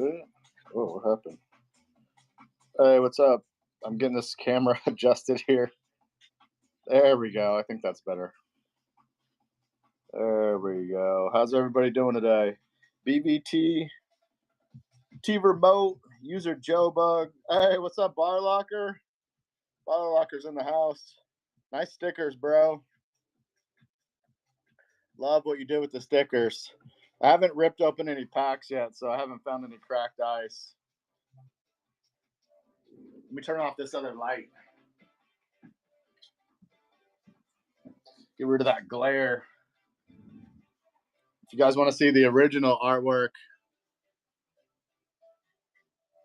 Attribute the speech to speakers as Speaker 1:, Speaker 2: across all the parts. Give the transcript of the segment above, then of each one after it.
Speaker 1: Oh, what happened? Hey, what's up? I'm getting this camera adjusted here. There we go. I think that's better. There we go. How's everybody doing today? BBT, T Remote, user Joe Bug. Hey, what's up, Bar Locker? Bar Locker's in the house. Nice stickers, bro. Love what you did with the stickers. I haven't ripped open any packs yet, so I haven't found any cracked ice. Let me turn off this other light. Get rid of that glare. If you guys want to see the original artwork,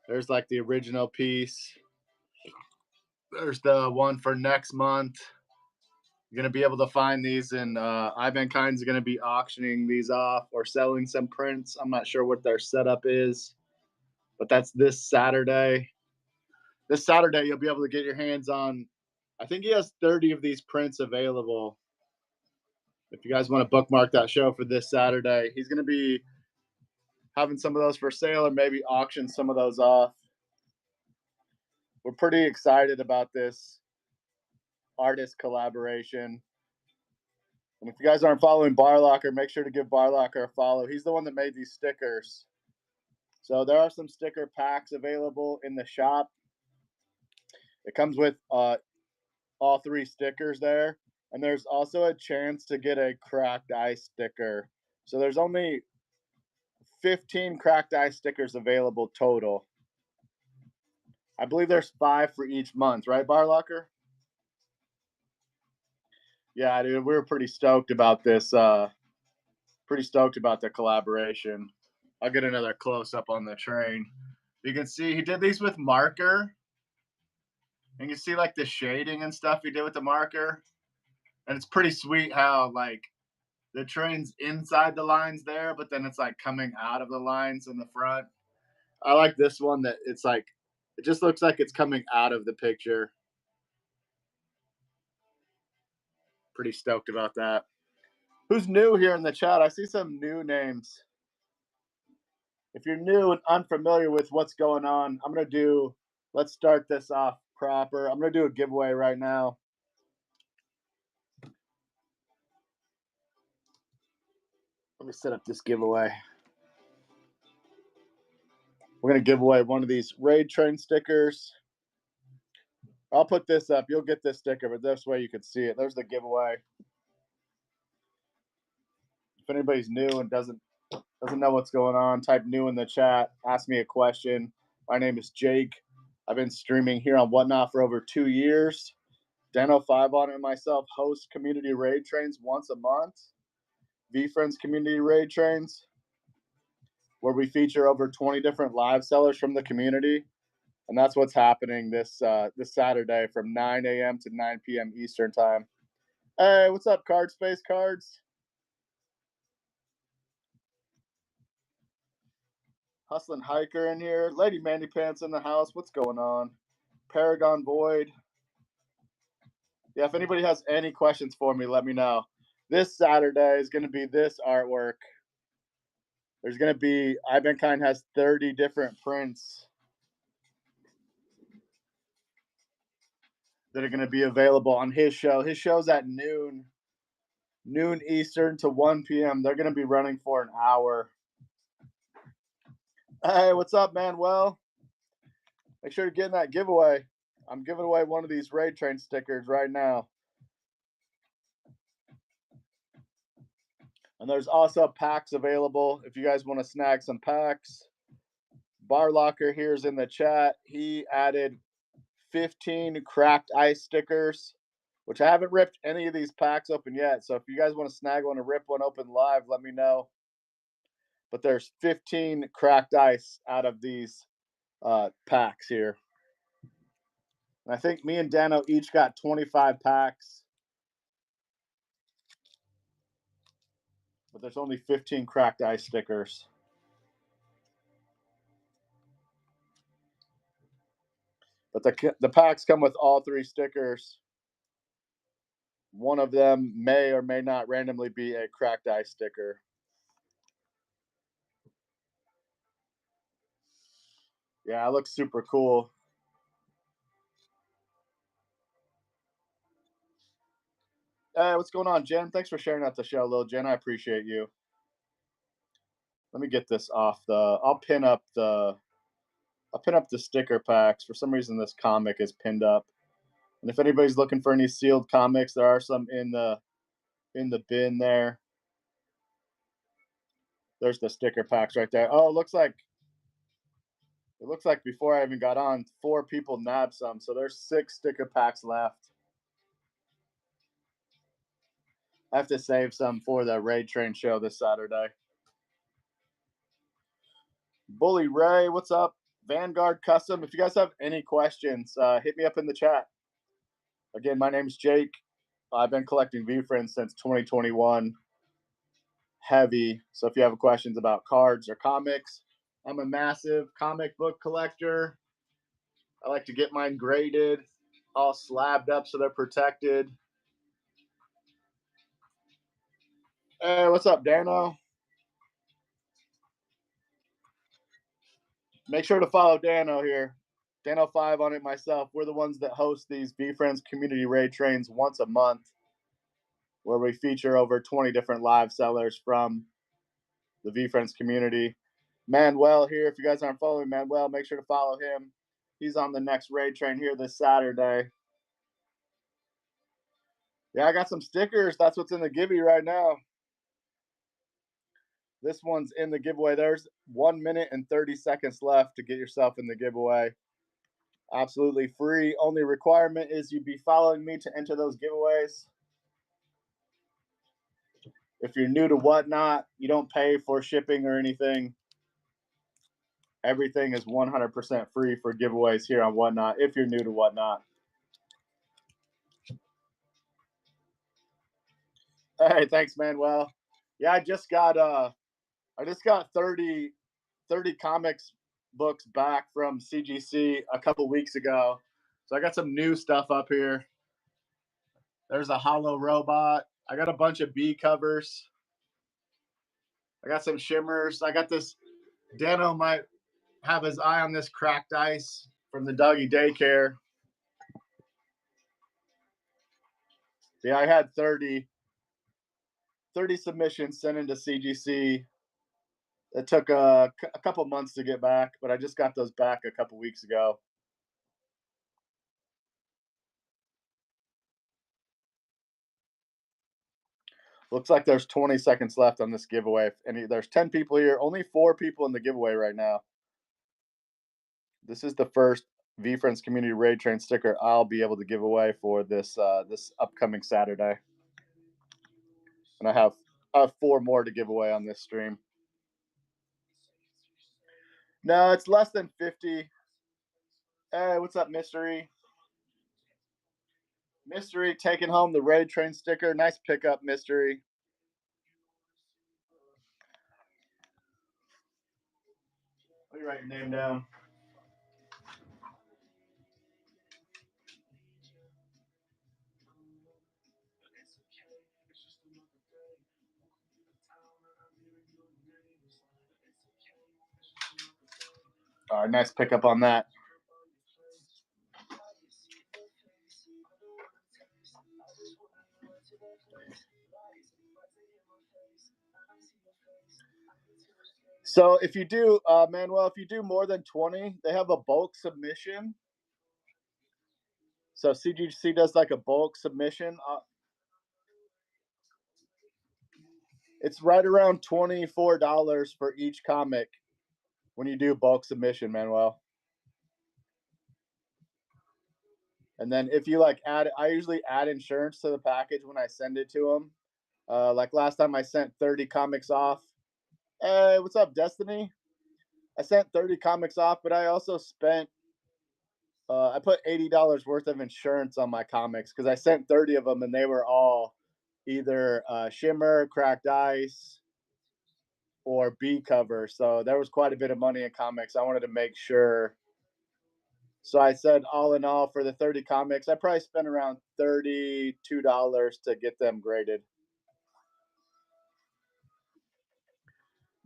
Speaker 1: there's like the original piece. There's the one for next month. You're going to be able to find these, and Ivankind's going to be auctioning these off or selling some prints. I'm not sure what their setup is, but that's this Saturday. This Saturday, you'll be able to get your hands on, I think he has 30 of these prints available. If you guys want to bookmark that show for this Saturday, he's going to be having some of those for sale or maybe auction some of those off. We're pretty excited about this artist collaboration. And if you guys aren't following Bar Locker, make sure to give Bar Locker a follow. He's the one that made these stickers. So there are some sticker packs available in the shop. It comes with all 3 stickers there. And there's also a chance to get a cracked ice sticker. So there's only 15 cracked ice stickers available total. I believe there's 5 for each month, right, Bar Locker? Yeah, dude, we were pretty stoked about this. Pretty stoked about the collaboration. I'll get another close up on the train. You can see he did these with marker. And you see like the shading and stuff he did with the marker. And it's pretty sweet how like the train's inside the lines there, but then it's like coming out of the lines in the front. I like this one that it's like, it just looks like it's coming out of the picture. Pretty stoked about that. Who's new here in the chat? I see some new names. If you're new and unfamiliar with what's going on, let's start this off proper. I'm going to do a giveaway right now. Let me set up this giveaway. We're going to give away one of these Raid Train stickers. I'll put this up. You'll get this sticker, but this way you can see it. There's the giveaway. If anybody's new and doesn't know what's going on, type new in the chat. Ask me a question. My name is Jake. I've been streaming here on Whatnot for over 2 years. Dano5 on it and myself host community raid trains once a month. VeeFriends community raid trains, where we feature over 20 different live sellers from the community. And that's what's happening this Saturday from 9 a.m. to 9 p.m. Eastern time. Hey, what's up, Card Space Cards? Hustling Hiker in here. Lady Mandy Pants in the house. What's going on? Paragon Void. Yeah, if anybody has any questions for me, let me know. This Saturday is going to be this artwork. There's going to be, Ivankind has 30 different prints that are going to be available on his show. His show's at noon Eastern to 1 p.m. They're going to be running for an hour. Hey, what's up, Manuel? Make sure to get in that giveaway. I'm giving away one of these Raid Train stickers right now. And there's also packs available if you guys want to snag some packs. Bar Locker here is in the chat. He added 15 cracked ice stickers, which I haven't ripped any of these packs open yet. So if you guys want to snag one or rip one open live, let me know. But there's 15 cracked ice out of these packs here. And I think me and Dano each got 25 packs. But there's only 15 cracked ice stickers. But the packs come with all 3 stickers. One of them may or may not randomly be a cracked ice sticker. Yeah, it looks super cool. Hey, what's going on, Jen? Thanks for sharing out the show, little Jen. I appreciate you. Let me get this off the. I'll pin up the sticker packs. For some reason, this comic is pinned up. And if anybody's looking for any sealed comics, there are some in the bin there. There's the sticker packs right there. Oh, it looks like before I even got on, 4 people nabbed some. So there's 6 sticker packs left. I have to save some for the Raid Train show this Saturday. Bully Ray, what's up? Vanguard Custom. If you guys have any questions, hit me up in the chat. Again, my name's Jake. I've been collecting VeeFriends since 2021. Heavy. So if you have questions about cards or comics, I'm a massive comic book collector. I like to get mine graded, all slabbed up so they're protected. Hey, what's up, Dano? Make sure to follow Dano here. Dano5 on it myself. We're the ones that host these VeeFriends community raid trains once a month, where we feature over 20 different live sellers from the VeeFriends community. Manuel here. If you guys aren't following Manuel, make sure to follow him. He's on the next raid train here this Saturday. Yeah, I got some stickers. That's what's in the giveaway right now. This one's in the giveaway. There's 1 minute and 30 seconds left to get yourself in the giveaway. Absolutely free. Only requirement is you be following me to enter those giveaways. If you're new to Whatnot, you don't pay for shipping or anything. Everything is 100% free for giveaways here on Whatnot if you're new to Whatnot. Hey, thanks, Manuel. Yeah, I just got 30 comics books back from CGC a couple weeks ago. So I got some new stuff up here. There's a hollow robot. I got a bunch of B covers. I got some shimmers. I got this. Dano might have his eye on this cracked ice from the doggy daycare. Yeah, I had 30 submissions sent into CGC. It took a couple months to get back, but I just got those back a couple weeks ago. Looks like there's 20 seconds left on this giveaway. There's 10 people here. Only 4 people in the giveaway right now. This is the first VeeFriends Community Raid Train sticker I'll be able to give away for this upcoming Saturday. And I have 4 more to give away on this stream. No, it's less than 50. Hey, what's up, Mystery? Mystery taking home the Raid Train sticker. Nice pickup, Mystery. Let me write your name down. All right, nice pickup on that. So if you do, Manuel, if you do more than 20, they have a bulk submission. So CGC does like a bulk submission. It's right around $24 for each comic when you do bulk submission, Manuel. And then if you like I usually add insurance to the package when I send it to them. Like last time I sent 30 comics off. Hey, what's up, Destiny? I sent 30 comics off, but I also spent I put $80 worth of insurance on my comics because I sent 30 of them and they were all either shimmer, cracked ice, or B cover. So there was quite a bit of money in comics. I wanted to make sure. So I said, all in all, for the 30 comics, I probably spent around $32 to get them graded.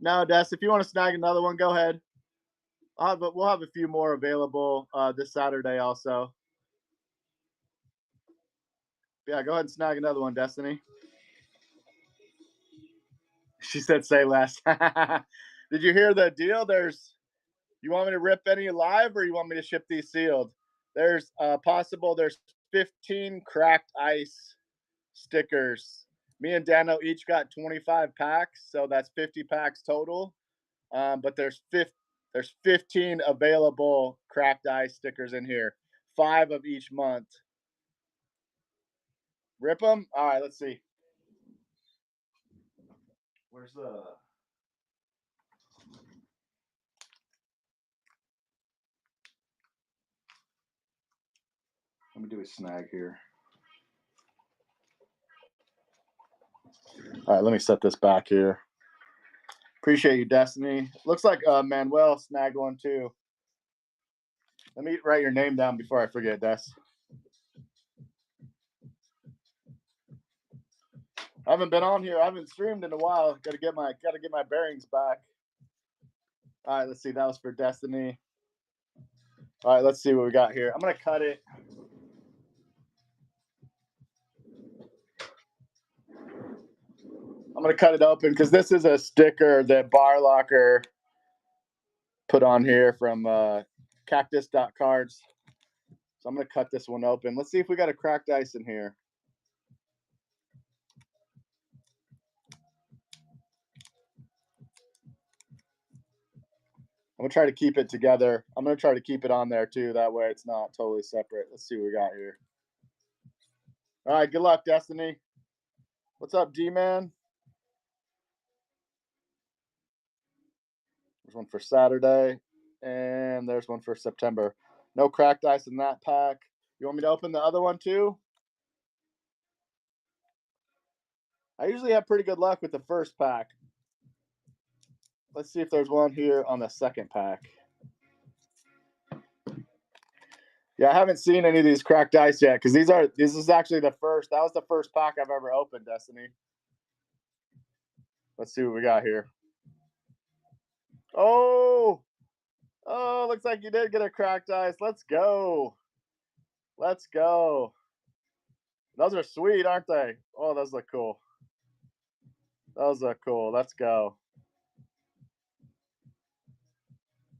Speaker 1: No, Des, if you want to snag another one, go ahead. But we'll have a few more available this Saturday also. Yeah, go ahead and snag another one, Destiny. She said, "Say less." Did you hear the deal? You want me to rip any live, or you want me to ship these sealed? There's possible. There's 15 cracked ice stickers. Me and Dano each got 25 packs, so that's 50 packs total. But there's 15 available cracked ice stickers in here, 5 of each month. Rip them. All right, let's see. Where's the? Let me do a snag here. All right, let me set this back here. Appreciate you, Destiny. Looks like Manuel snagged one too. Let me write your name down before I forget, Des. I haven't been on here. I haven't streamed in a while. Got to get my bearings back. All right, let's see. That was for Destiny. All right, let's see what we got here. I'm gonna cut it. I'm gonna cut it open because this is a sticker that Bar Locker put on here from Cactus.cards. So I'm gonna cut this one open. Let's see if we got a cracked ice in here. I'm gonna try to keep it together. I'm gonna try to keep it on there too. That way it's not totally separate. Let's see what we got here. All right, good luck, Destiny. What's up, D-Man? There's one for Saturday, and there's one for September. No cracked ice in that pack. You want me to open the other one too? I usually have pretty good luck with the first pack. Let's see if there's one here on the second pack. Yeah, I haven't seen any of these cracked ice yet because this is actually the first. That was the first pack I've ever opened, Destiny. Let's see what we got here. Oh, looks like you did get a cracked ice. Let's go. Let's go. Those are sweet, aren't they? Oh, those look cool. Those look cool. Let's go.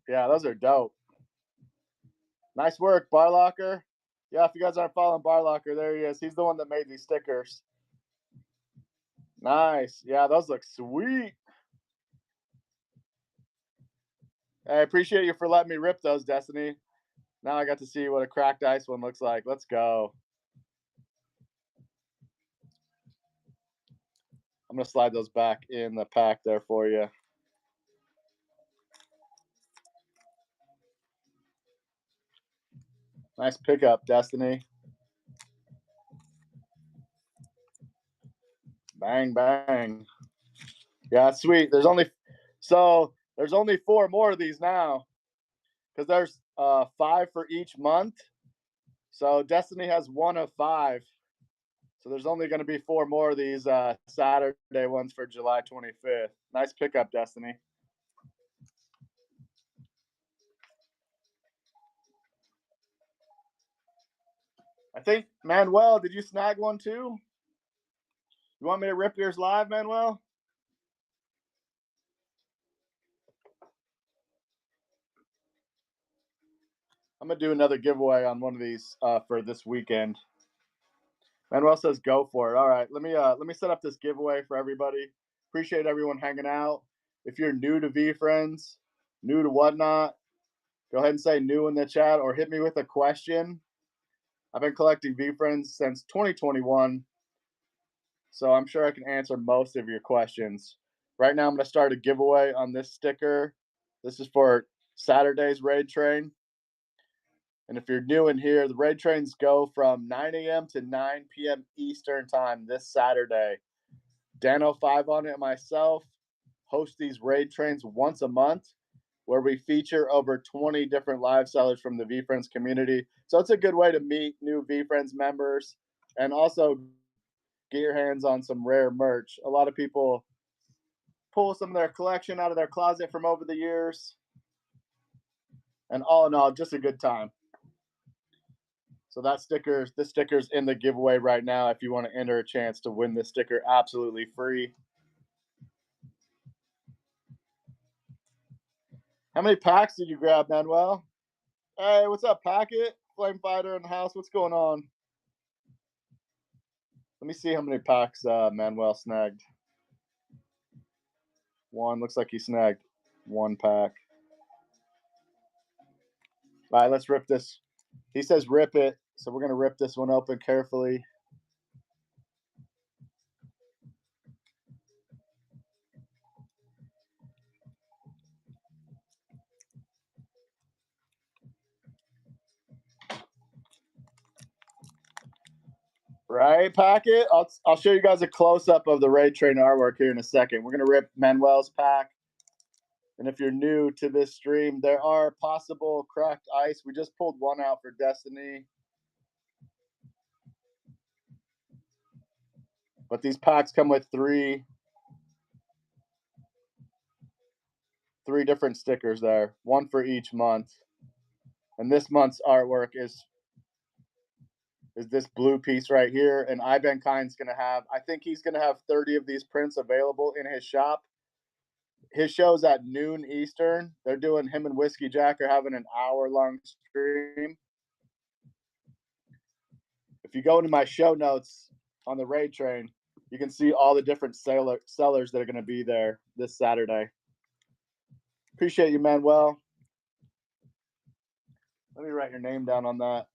Speaker 1: Yeah, those are dope. Nice work, Barlocker. Yeah, if you guys aren't following Barlocker, there he is. He's the one that made these stickers. Nice. Yeah, those look sweet. I appreciate you for letting me rip those, Destiny. Now I got to see what a cracked ice one looks like. Let's go. I'm going to slide those back in the pack there for you. Nice pickup, Destiny. Bang, bang. Yeah, sweet. There's only 4 more of these now because there's 5 for each month. So Destiny has 1 of 5. So there's only going to be 4 more of these Saturday ones for July 25th. Nice pickup, Destiny. I think Manuel, did you snag one too? You want me to rip yours live, Manuel? I'm gonna do another giveaway on one of these for this weekend. Manuel says go for it. All right, let me set up this giveaway for everybody. Appreciate everyone hanging out. If you're new to VeeFriends, new to whatnot, go ahead and say new in the chat or hit me with a question. I've been collecting VeeFriends since 2021, so I'm sure I can answer most of your questions. Right now, I'm going to start a giveaway on this sticker. This is for Saturday's raid train. And if you're new in here, the raid trains go from 9 a.m. to 9 p.m. Eastern time this Saturday. Dano5 on it and myself host these raid trains once a month where we feature over 20 different live sellers from the VeeFriends community. So it's a good way to meet new VeeFriends members and also get your hands on some rare merch. A lot of people pull some of their collection out of their closet from over the years. And all in all, just a good time. So this sticker's in the giveaway right now. If you want to enter a chance to win this sticker absolutely free. How many packs did you grab, Manuel? Hey, what's up, Packet? Flame Fighter in the house. What's going on? Let me see how many packs Manuel snagged. One. Looks like he snagged one pack. All right, let's rip this. He says rip it, so we're going to rip this one open carefully. Right, Packet? I'll show you guys a close-up of the Raid Train artwork here in a second. We're going to rip Manuel's pack. And if you're new to this stream, there are possible cracked ice. We just pulled one out for Destiny. But these packs come with three different stickers there, one for each month. And this month's artwork is this blue piece right here. And Ibenkind's going to have, I think he's going to have 30 of these prints available in his shop. His show's at noon Eastern. They're doing, him and Whiskey Jack are having an hour-long stream. If you go into my show notes on the Raid Train, you can see all the different sellers that are going to be there this Saturday. Appreciate you, Manuel. Let me write your name down on that.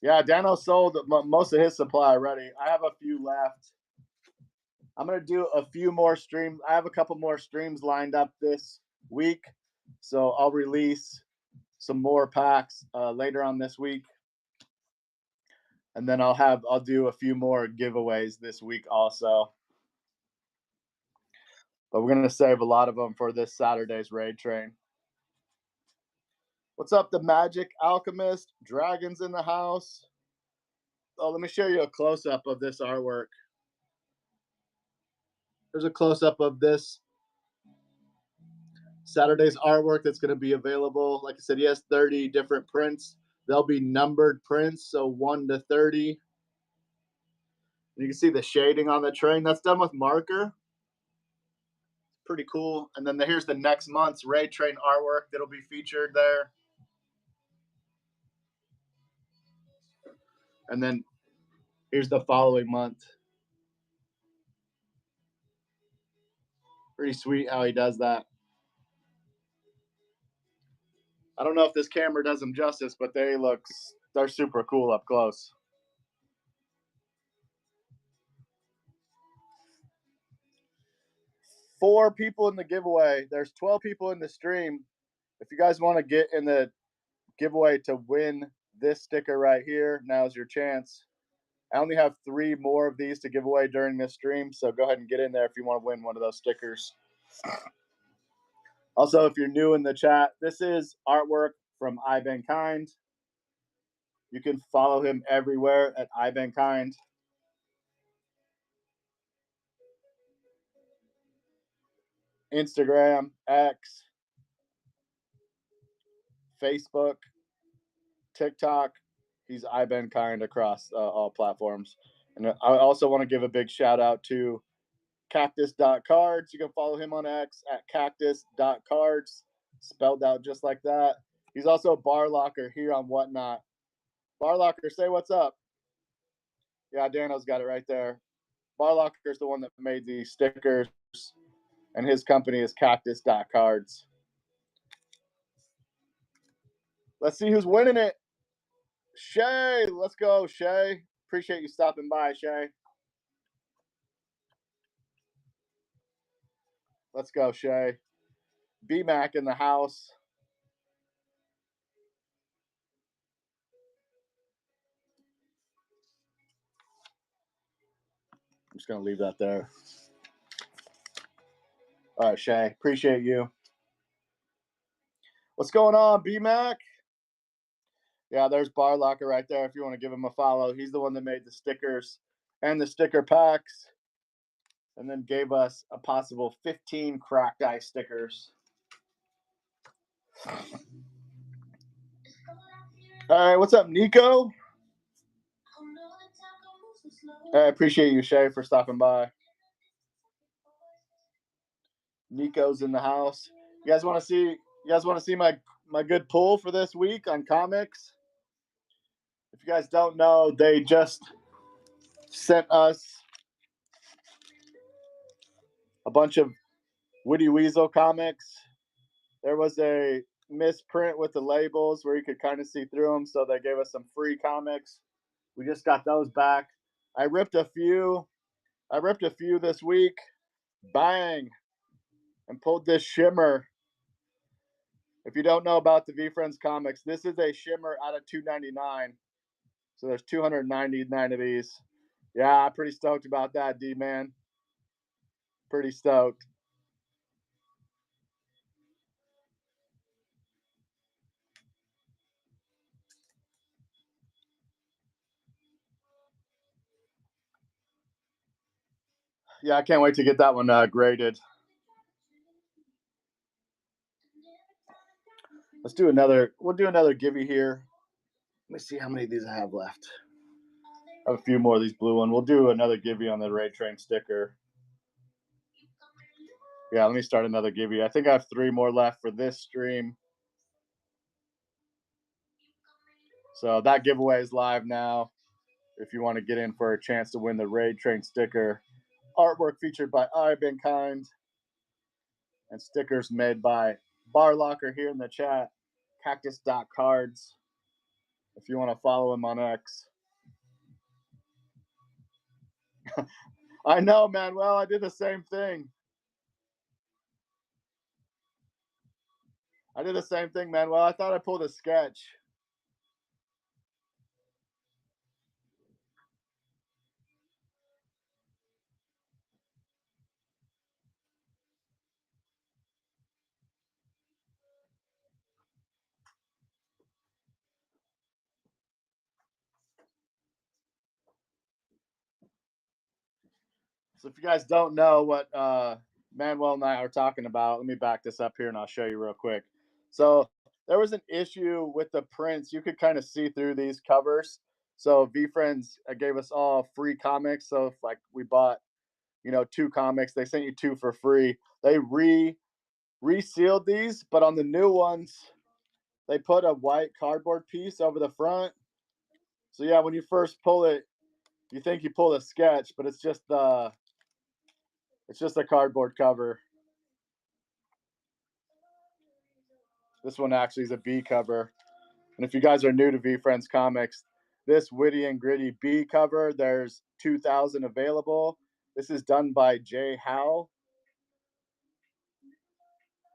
Speaker 1: Yeah, Dano sold most of his supply already. I have a few left. I'm going to do a few more streams. I have a couple more streams lined up this week, so I'll release some more packs later on this week. And then I'll do a few more giveaways this week also. But we're going to save a lot of them for this Saturday's Raid Train. What's up, the Magic Alchemist? Dragons in the house. Oh, let me show you a close-up of this artwork. There's a close-up of this Saturday's artwork that's going to be available. Like I said, he has 30 different prints. They'll be numbered prints, so 1 to 30. You can see the shading on the train. That's done with marker. Pretty cool. And then here's the next month's Raid Train artwork that'll be featured there. And then here's the following month. Pretty sweet how he does that. I don't know if this camera does them justice, but they're super cool up close. Four people in the giveaway. There's 12 people in the stream. If you guys want to get in the giveaway to win this sticker right here, now's your chance. I only have 3 more of these to give away during this stream, so go ahead and get in there if you want to win one of those stickers. Also, if you're new in the chat, this is artwork from Ibenkind. You can follow him everywhere at Ibenkind. Instagram, X, Facebook, TikTok. He's Ibenkind across all platforms. And I also want to give a big shout out to cactus.cards. You can follow him on X at cactus.cards, spelled out just like that. He's also a bar locker here on Whatnot. Bar locker, say what's up. Yeah, Dano's got it right there. Bar locker's the one that made the stickers, and his company is cactus.cards. Let's see who's winning it. Shay, let's go, Shay. Appreciate you stopping by, Shay. Let's go, Shay. B-Mac in the house. I'm just going to leave that there. All right, Shay. Appreciate you. What's going on, B-Mac? Yeah, there's Bar Locker right there if you want to give him a follow. He's the one that made the stickers and the sticker packs. and then gave us a possible 15 cracked ice stickers. All right, what's up, Nico? I appreciate you, Shay, for stopping by. Nico's in the house. You guys want to see? You guys want to see my good pull for this week on comics? If you guys don't know, they just sent us a bunch of Woody Weasel comics. There was a misprint with the labels where you could kind of see through them, so they gave us some free comics. We just got those back. I ripped a few this week. Bang! And pulled this shimmer. If you don't know about the VeeFriends comics, this is a shimmer out of 299. So there's 299 of these. Yeah, pretty stoked about that, D-man. Pretty stoked. Yeah, I can't wait to get that one graded. Let's do another. We'll do another givey here. Let me see how many of these I have left. I have a few more of these blue ones. We'll do another givey on the Raid Train sticker. Yeah, let me start another givey. I think I have 3 more left for this stream. So that giveaway is live now. If you want to get in for a chance to win the Raid Train sticker, artwork featured by I've Been Kind, and stickers made by Bar Locker here in the chat, cactus.cards, if you want to follow him on X. I know, Manuel, I did the same thing. Manuel. I thought I pulled a sketch. So if you guys don't know what Manuel and I are talking about, let me back this up here and I'll show you real quick. So there was an issue with the prints. You could kind of see through these covers. So VeeFriends gave us all free comics. So if like we bought, 2 comics, they sent you 2 for free. They resealed these, but on the new ones, they put a white cardboard piece over the front. So yeah, when you first pull it, you think you pull a sketch, but it's just a cardboard cover. This one actually is a B cover. And if you guys are new to VeeFriends comics, this witty and gritty B cover, there's 2,000 available. This is done by Jay Howell.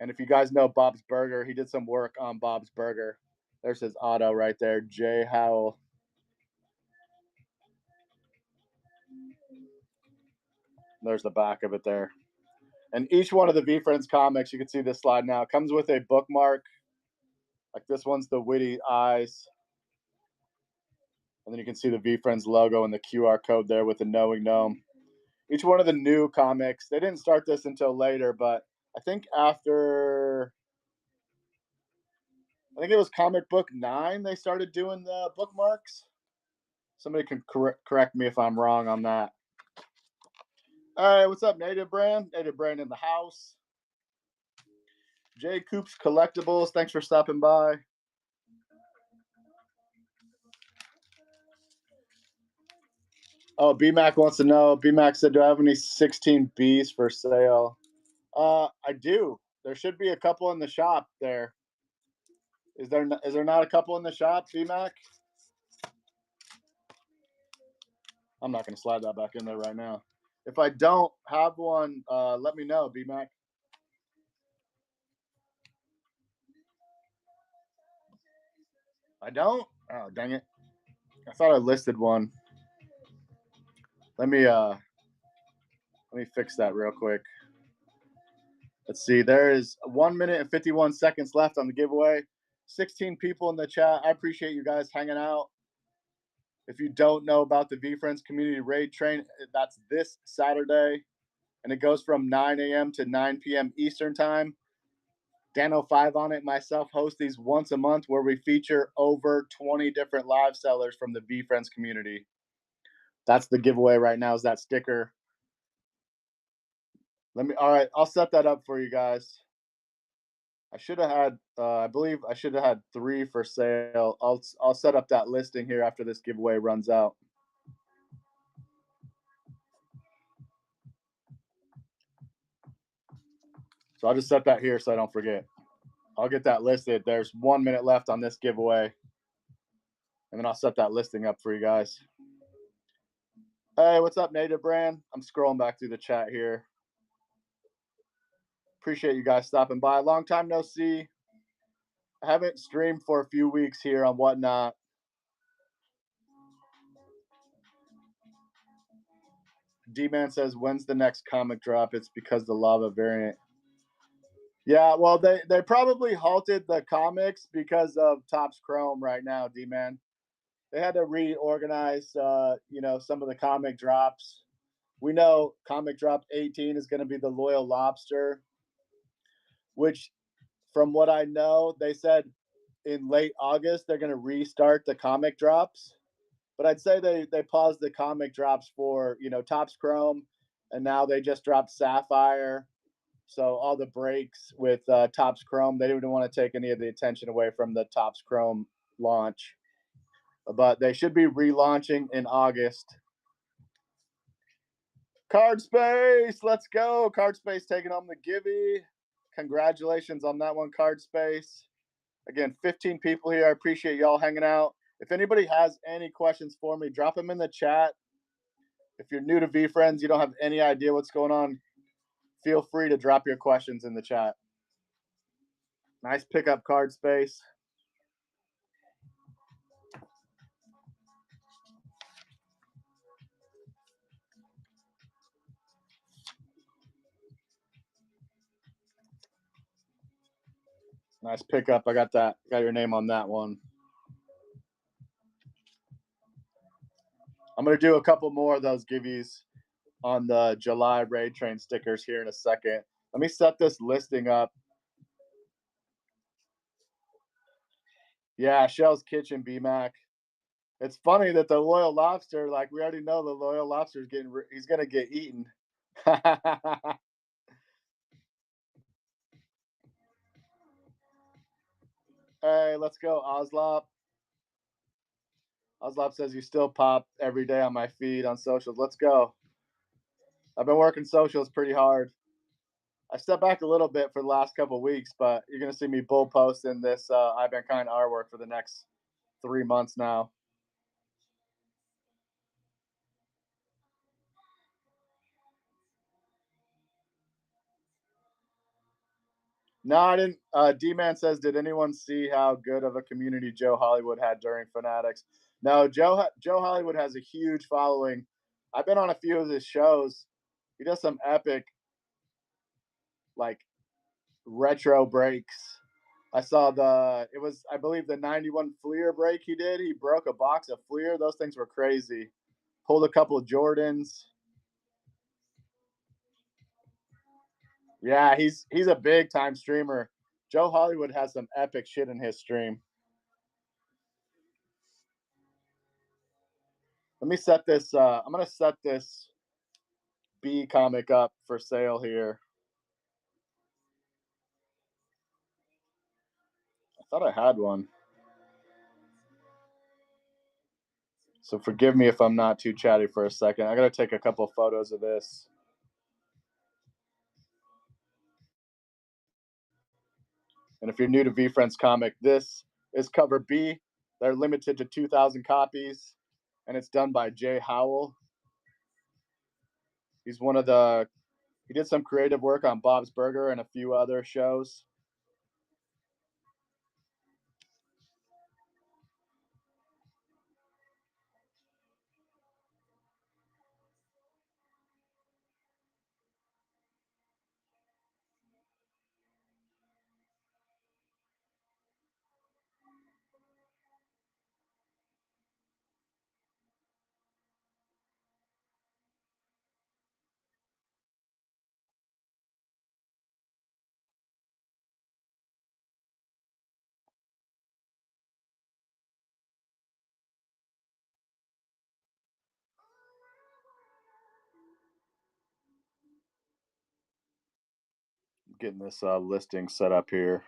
Speaker 1: And if you guys know Bob's Burger, he did some work on Bob's Burger. There's his auto right there, Jay Howell. There's the back of it there. And each one of the VeeFriends comics, you can see this slide now, comes with a bookmark. Like this one's the witty eyes. And then you can see the VeeFriends logo and the QR code there with the knowing gnome. Each one of the new comics, they didn't start this until later, but I think it was comic book 9 they started doing the bookmarks. Somebody can correct me if I'm wrong on that. All right, what's up, Native Brand? Native Brand in the house. Jay Coops Collectibles, thanks for stopping by. Oh, BMAC wants to know. BMAC said, do I have any 16Bs for sale? I do. There should be a couple in the shop there. Is there not a couple in the shop, BMAC? I'm not going to slide that back in there right now. If I don't have one, let me know, BMAC. I don't? Oh, dang it. I thought I listed one. Let me fix that real quick. Let's see. There is 1 minute and 51 seconds left on the giveaway. 16 people in the chat. I appreciate you guys hanging out. If you don't know about the VeeFriends Community Raid Train, that's this Saturday. and it goes from 9 a.m. to 9 p.m. Eastern Time. Dan05 on it, myself host these once a month where we feature over 20 different live sellers from the VeeFriends community. That's the giveaway right now, is that sticker. All right, I'll set that up for you guys. I should have had, I believe I should have had 3 for sale. I'll set up that listing here after this giveaway runs out. So I'll just set that here so I don't forget. I'll get that listed. There's 1 minute left on this giveaway, and then I'll set that listing up for you guys. Hey, what's up, Native Brand? I'm scrolling back through the chat here. Appreciate you guys stopping by. Long time no see. I haven't streamed for a few weeks here on Whatnot. D-Man says, when's the next comic drop? It's because the lava variant. Yeah, well, they probably halted the comics because of Topps Chrome right now, D-Man. They had to reorganize, some of the comic drops. We know comic drop 18 is going to be the Loyal Lobster, which, from what I know, they said in late August they're going to restart the comic drops. But I'd say they paused the comic drops for Topps Chrome, and now they just dropped Sapphire. So all the breaks with Topps Chrome, they didn't want to take any of the attention away from the Topps Chrome launch. But they should be relaunching in August. Card Space, let's go. Card Space taking home the Gibby. Congratulations on that one, Card Space. Again, 15 people here. I appreciate y'all hanging out. If anybody has any questions for me, drop them in the chat. If you're new to VeeFriends, you don't have any idea what's going on, feel free to drop your questions in the chat. Nice pickup, Card Space. Nice pickup. I got that. Got your name on that one. I'm going to do a couple more of those givvies on the July Raid Train stickers here in a second. Let me set this listing up. Yeah, Shell's Kitchen, BMAC. It's funny that the Loyal Lobster, like we already know the Loyal Lobster's he's going to get eaten. Hey, let's go, Oslop. Oslop says you still pop every day on my feed on socials. Let's go. I've been working socials pretty hard. I stepped back a little bit for the last couple of weeks, but you're going to see me bull posting this I've been kind artwork for the next 3 months now. No, I didn't. D-Man says, did anyone see how good of a community Joe Hollywood had during Fanatics? No, Joe Hollywood has a huge following. I've been on a few of his shows. He does some epic, like, retro breaks. I saw I believe the 91 Fleer break he did. He broke a box of Fleer. Those things were crazy. Pulled a couple of Jordans. Yeah, he's a big time streamer. Joe Hollywood has some epic shit in his stream. Let me set this. I'm gonna set this B comic up for sale here. I thought I had one. So forgive me if I'm not too chatty for a second. I gotta take a couple photos of this. And if you're new to VeeFriends Comic, this is cover B. They're limited to 2,000 copies, and it's done by Jay Howell. He's he did some creative work on Bob's Burger and a few other shows. Getting this listing set up here.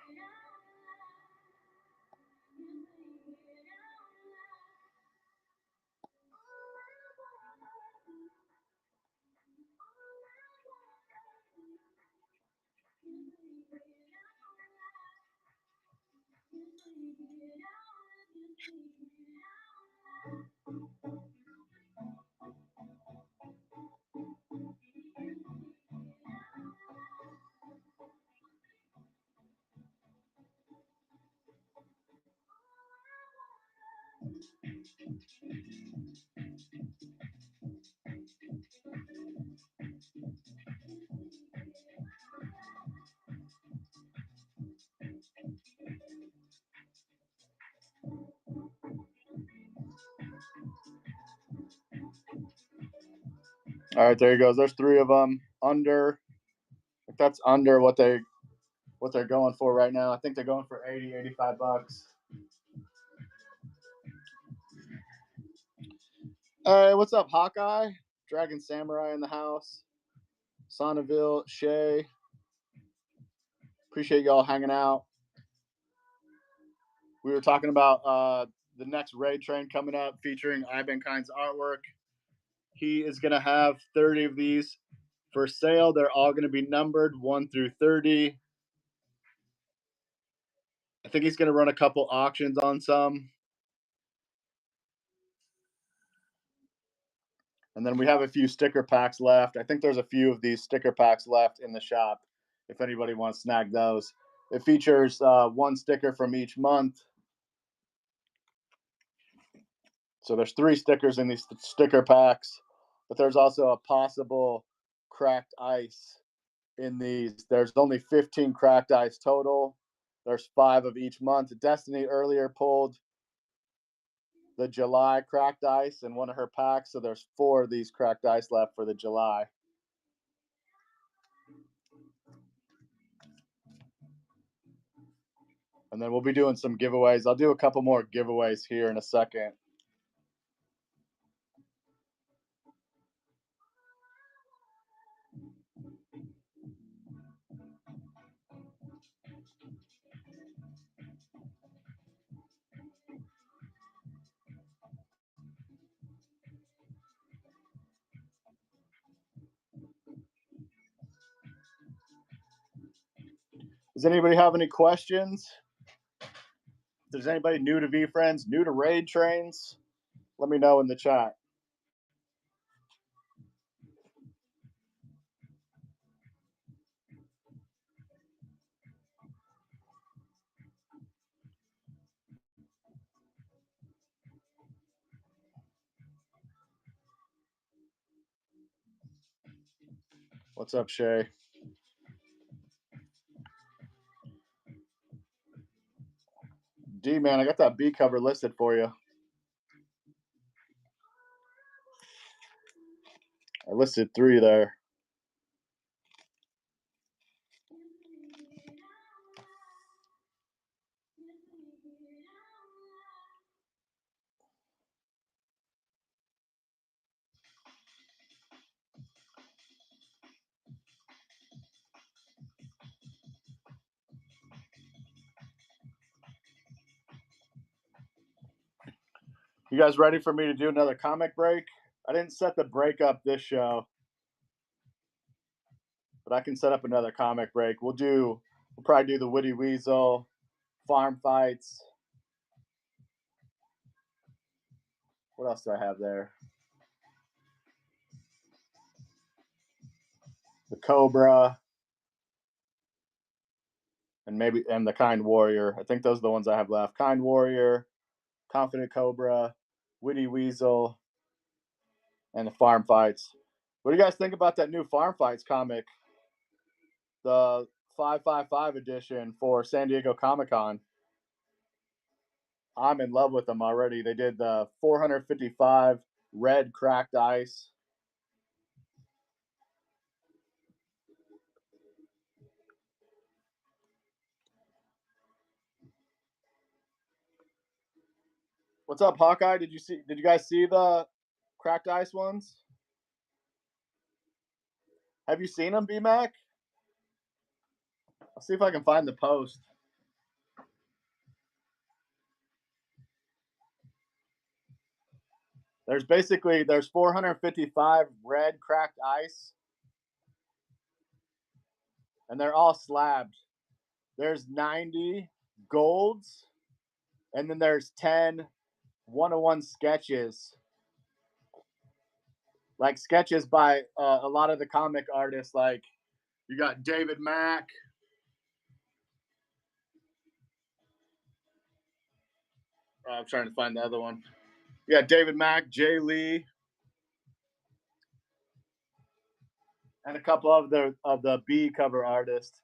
Speaker 1: All right, there he goes. There's 3 of them under. That's under what they're going for right now. I think they're going for 80, 85 bucks. Hey, what's up, Hawkeye? Dragon Samurai in the house. Sonneville, Shay. Appreciate y'all hanging out. We were talking about the next raid train coming up featuring Ibenkind's artwork. He is going to have 30 of these for sale. They're all going to be numbered 1 through 30. I think he's going to run a couple auctions on some. And then we have a few sticker packs left. I think there's a few of these sticker packs left in the shop if anybody wants to snag those. It features 1 sticker from each month. So there's 3 stickers in these sticker packs, but there's also a possible cracked ice in these. There's only 15 cracked ice total. There's 5 of each month. Destiny earlier pulled the July cracked ice in one of her packs, so there's 4 of these cracked ice left for the July. And then we'll be doing some giveaways. I'll do a couple more giveaways here in a second. Does anybody have any questions? If there's anybody new to VeeFriends, new to raid trains, let me know in the chat. What's up, Shay? D, man, I got that B cover listed for you. I listed 3 there. You guys ready for me to do another comic break? I didn't set the break up this show, but I can set up another comic break. We'll probably do the Witty Weasel, farm fights. What else do I have there? The Cobra, and the Kind Warrior. I think those are the ones I have left. Kind Warrior, Confident Cobra, Witty Weasel, and the farm fights. What do you guys think about that new farm fights comic? The 555 edition for San Diego Comic-Con. I'm in love with them already. They did the 455 red cracked ice. What's up, Hawkeye? Did you guys see the cracked ice ones? Have you seen them, B-Mac? I'll see if I can find the post. There's 455 red cracked ice, and they're all slabbed. There's 90 golds, and then there's 10 101 sketches, like sketches by a lot of the comic artists. Like you got David Mack. I'm trying to find the other one. Yeah, David Mack, Jay Lee, and a couple of the B cover artists.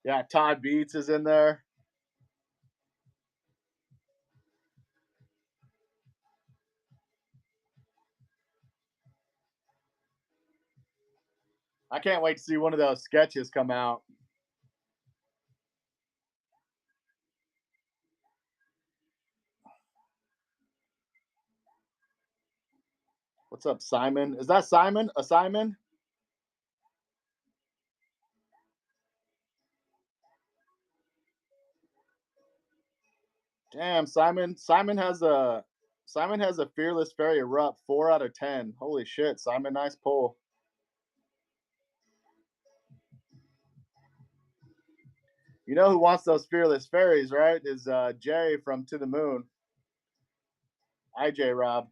Speaker 1: Yeah, Todd Beats is in there. I can't wait to see one of those sketches come out. What's up, Simon? Is that Simon? A Simon? Damn, Simon. Simon has a Fearless Fairy Erupt 4 out of 10. Holy shit, Simon, nice pull. You know who wants those Fearless Fairies, right? Is Jay from To the Moon. IJ Rob.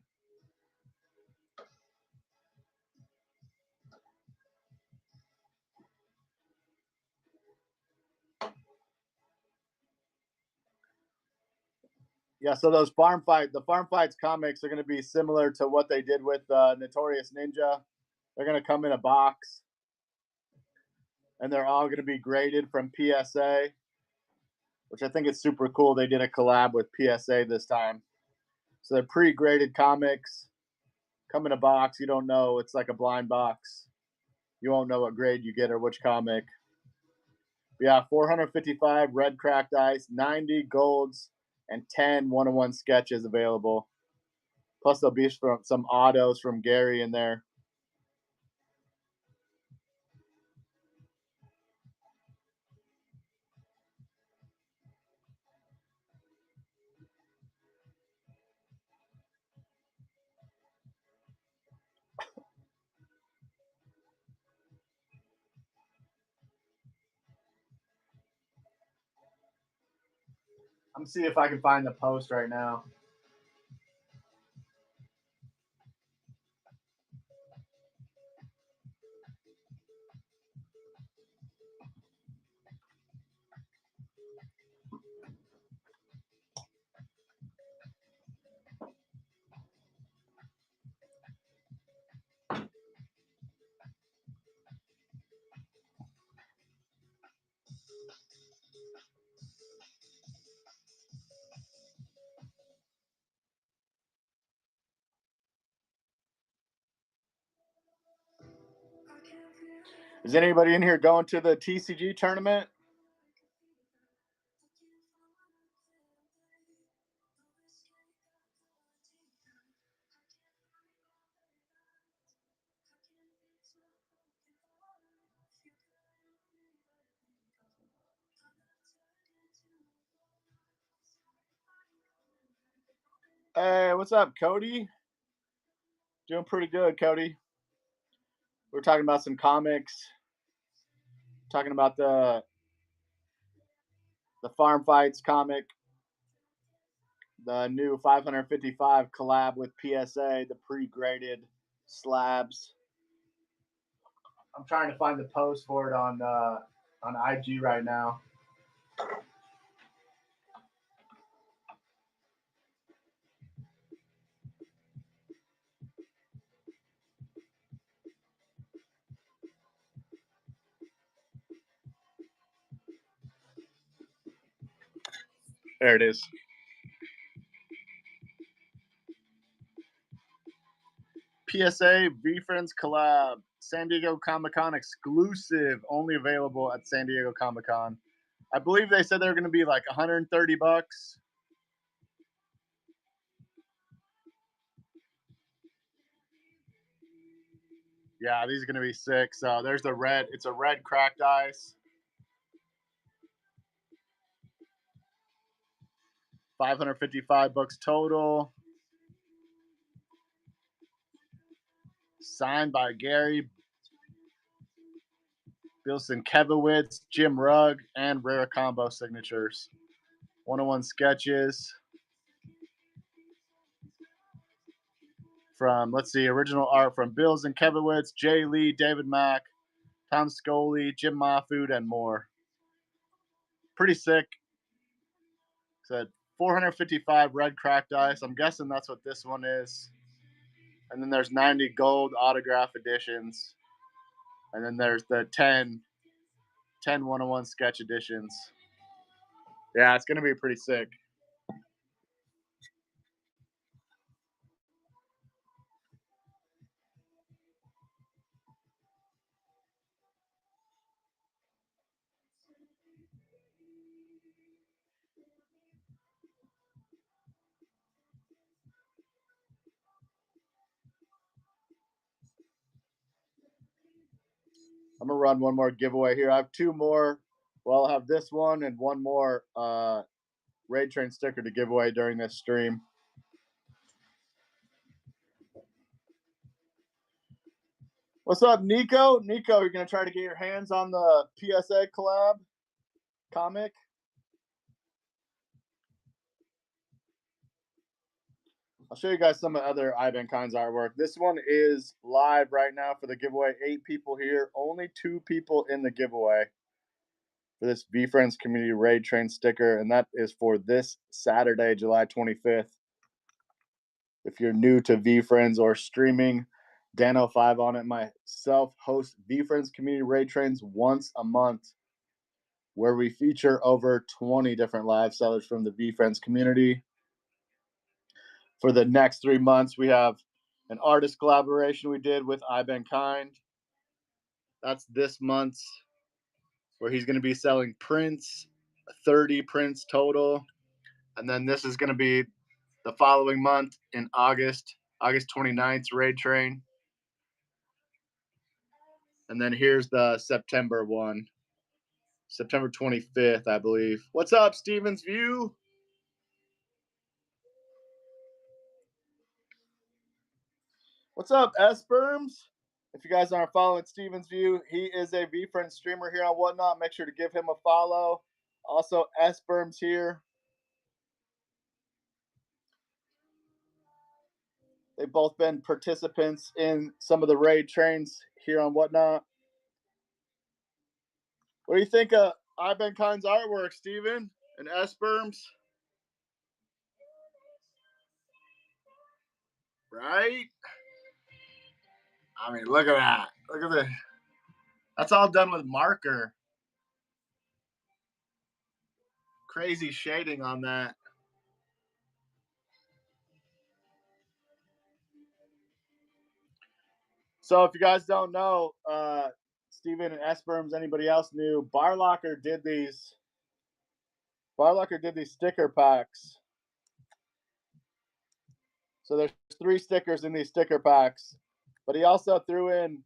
Speaker 1: Yeah, so the Farm Fights comics are going to be similar to what they did with Notorious Ninja. They're going to come in a box, and they're all going to be graded from PSA, which I think is super cool. They did a collab with PSA this time. So they're pre-graded comics, come in a box. You don't know. It's like a blind box. You won't know what grade you get or which comic. But yeah, 455 red cracked ice, 90 golds, and 10 101 sketches available. Plus, there'll be some autos from Gary in there. I'm seeing if I can find the post right now. Is anybody in here going to the TCG tournament? Hey, what's up, Cody? Doing pretty good, Cody. We're talking about some comics, talking about the Farm Fights comic, the new 555 collab with PSA, the pre-graded slabs. I'm trying to find the post for it on IG right now. There it is. PSA VeeFriends collab, San Diego Comic Con exclusive, only available at San Diego Comic Con. I believe they said they were going to be like 130 bucks. Yeah, these are gonna be sick. So there's the red. It's a red cracked ice. 555 bucks total. Signed by Gary, Bilson Kevowitz, Jim Rugg, and rare combo signatures. 101 sketches from, let's see, original art from Bills and Kevowitz, Jay Lee, David Mack, Tom Scully, Jim Mahfood, and more. Pretty sick. Said 455 red cracked ice. I'm guessing that's what this one is. And then there's 90 gold autograph editions. And then there's the 10 101 sketch editions. Yeah, it's going to be pretty sick. I'm going to run one more giveaway here. I have two more. Well, I'll have this one and one more Raid Train sticker to give away during this stream. What's up, Nico? Nico, you're going to try to get your hands on the PSA collab comic? I'll show you guys some of the other Ivan Kine's artwork. This one is live right now for the giveaway. 8 people here. Only 2 people in the giveaway for this VeeFriends Community Raid Train sticker, and that is for this Saturday, July 25th. If you're new to VeeFriends or streaming, Dan05 on it, myself, host VeeFriends Community Raid Trains once a month, where we feature over 20 different live sellers from the VeeFriends community. For the next 3 months, we have an artist collaboration we did with Ivan Kind. That's this month's, where he's going to be selling prints, 30 prints total. And then this is going to be the following month in August 29th, Raid Train. And then here's the September one, September 25th, I believe. What's up, Stevens View? What's up, S-Berms? If you guys aren't following Stevens View, he is a VeeFriends streamer here on Whatnot. Make sure to give him a follow. Also, S-Berms here. They've both been participants in some of the raid trains here on Whatnot. What do you think of Ivan Kine's artwork, Steven and S-Berms? Right? I mean, look at that. Look at the. That's all done with marker. Crazy shading on that. So if you guys don't know, Steven and S-Berms, anybody else knew, Barlocker did these sticker packs. So there's 3 stickers in these sticker packs, but he also threw in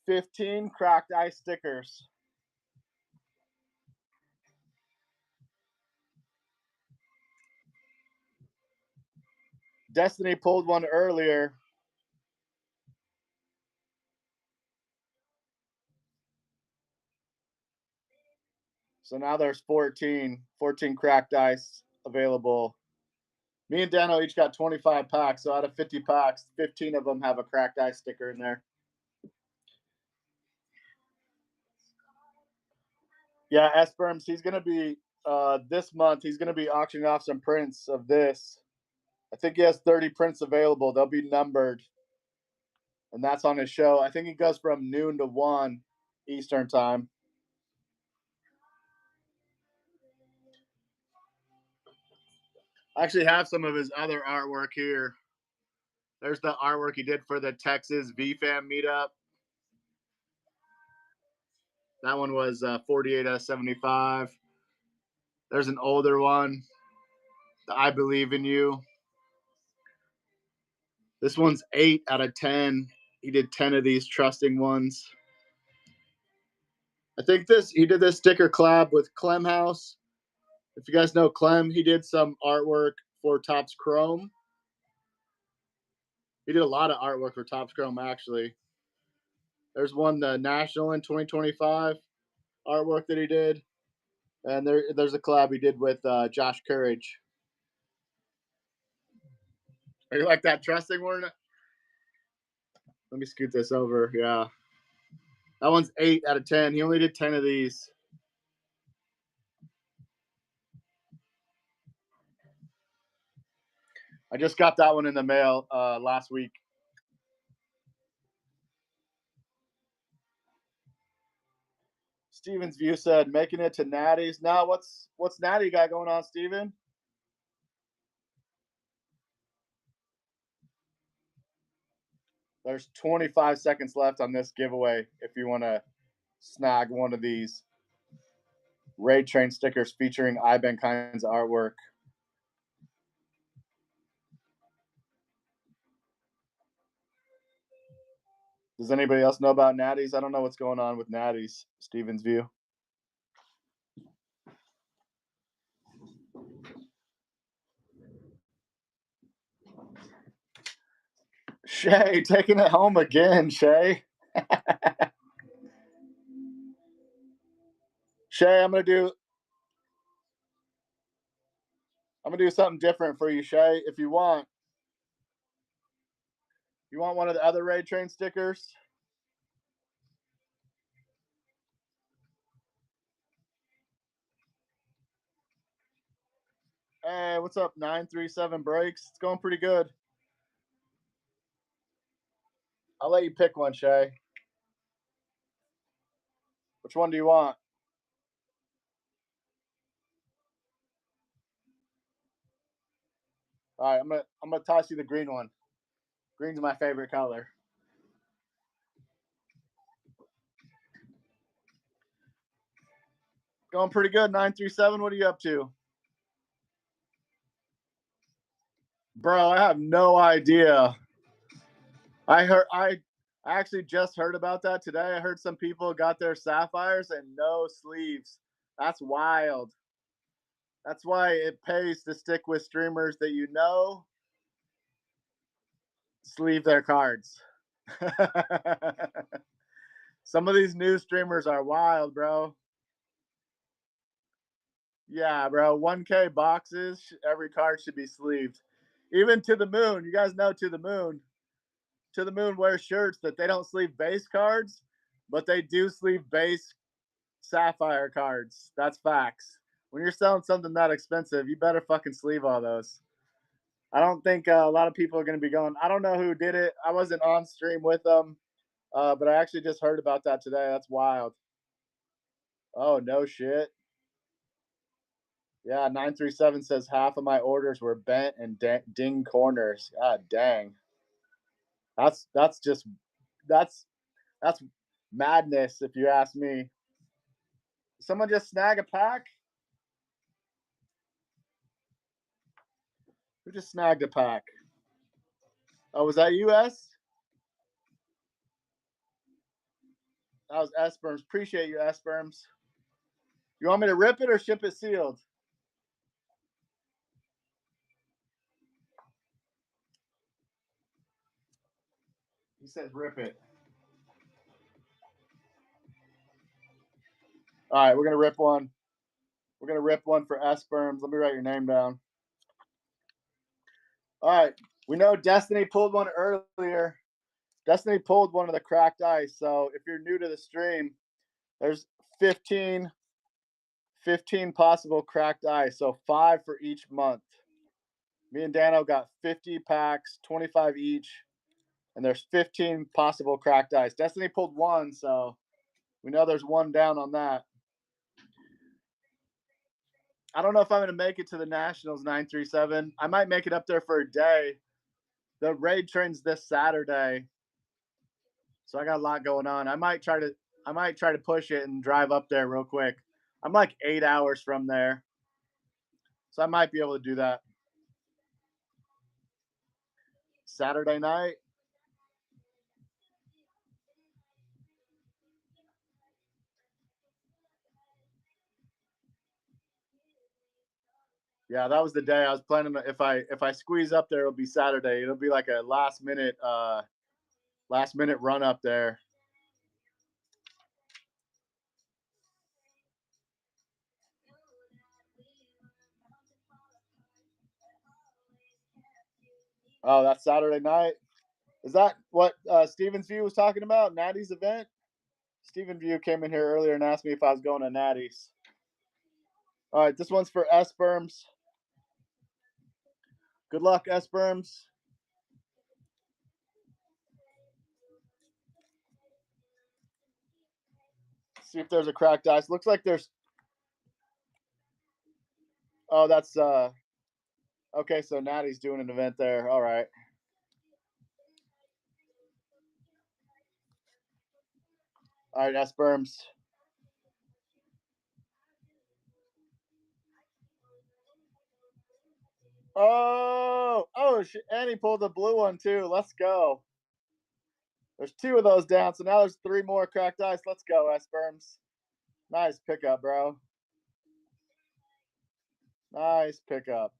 Speaker 1: 15 cracked ice stickers. Destiny pulled one earlier. So now there's 14 cracked ice available. Me and Dano each got 25 packs. So out of 50 packs, 15 of them have a cracked ice sticker in there. Yeah, S-Berms, he's going to be, this month, he's going to be auctioning off some prints of this. I think he has 30 prints available. They'll be numbered. And that's on his show. I think he goes from noon to 1 Eastern time. I actually have some of his other artwork here. There's the artwork he did for the Texas VFam meetup. That one was 48 out of 75. There's an older one, the I Believe in You. This one's 8 out of 10 He did 10 of these trusting ones. I think he did this sticker collab with Clem House. If you guys know Clem, he did some artwork for Topps Chrome. He did a lot of artwork for Topps Chrome, actually. There's one, the National in 2025 artwork that he did. And there's a collab he did with Josh Courage. Are you like that trusting one? Let me scoot this over. Yeah. That one's 8 out of 10. He only did 10 of these. I just got that one in the mail last week. Steven's View said, making it to Natty's. Now, what's Natty got going on, Steven? There's 25 seconds left on this giveaway if you want to snag one of these Raid Train stickers featuring Iben Kinds artwork. Does anybody else know about Natty's? I don't know what's going on with Natty's, Steven's View. Shay, taking it home again, Shay. Shay, I'm gonna do something different for you, Shay. If you want one of the other Raid Train stickers? Hey, what's up? 937 breaks. It's going pretty good. I'll let you pick one, Shay. Which one do you want? All right, I'm gonna toss you the green one. Green's my favorite color. Going pretty good. 937. What are you up to? Bro, I have no idea. I actually just heard about that today. I heard some people got their sapphires and no sleeves. That's wild. That's why it pays to stick with streamers that you know sleeve their cards. Some of these new streamers are wild, bro. Yeah, bro. 1K boxes, every card should be sleeved. Even To the Moon. You guys know To the Moon. To the Moon wears shirts that they don't sleeve base cards, but they do sleeve base sapphire cards. That's facts. When you're selling something that expensive, you better fucking sleeve all those. I don't think a lot of people are going to be going. I don't know who did it. I wasn't on stream with them, but I actually just heard about that today. That's wild. Oh, no shit. Yeah, 937 says half of my orders were bent and ding corners. God dang. That's madness if you ask me. Someone just snag a pack? Who just snagged a pack? Oh, was that US? That was Esperms. Appreciate you, Esperms. You want me to rip it or ship it sealed? He says rip it. All right, we're going to rip one. We're going to rip one for Esperms. Let me write your name down. All right. We know Destiny pulled one earlier. Destiny pulled one of the cracked ice. So if you're new to the stream, there's 15 possible cracked ice. So 5 for each month. Me and Dano got 50 packs, 25 each. And there's 15 possible cracked ice. Destiny pulled one, so we know there's one down on that. I don't know if I'm going to make it to the Nationals 937. I might make it up there for a day. The Raid Train's this Saturday. So I got a lot going on. I might try to push it and drive up there real quick. I'm like 8 hours from there. So I might be able to do that. Saturday night. Yeah, that was the day I was planning. If I squeeze up there, it'll be Saturday. It'll be like a last minute run up there. Oh, that's Saturday night. Is that what Stevens View was talking about? Natty's event. Stephen View came in here earlier and asked me if I was going to Natty's. All right, this one's for Sperms. Good luck, Sperms. See if there's a cracked ice. Looks like there's. Oh, that's okay. So Natty's doing an event there. All right. All right, Sperms. Oh, and he pulled the blue one too. Let's go. There's two of those down, so now there's three more cracked ice. Let's go, Sperms. Nice pickup, bro. Nice pickup.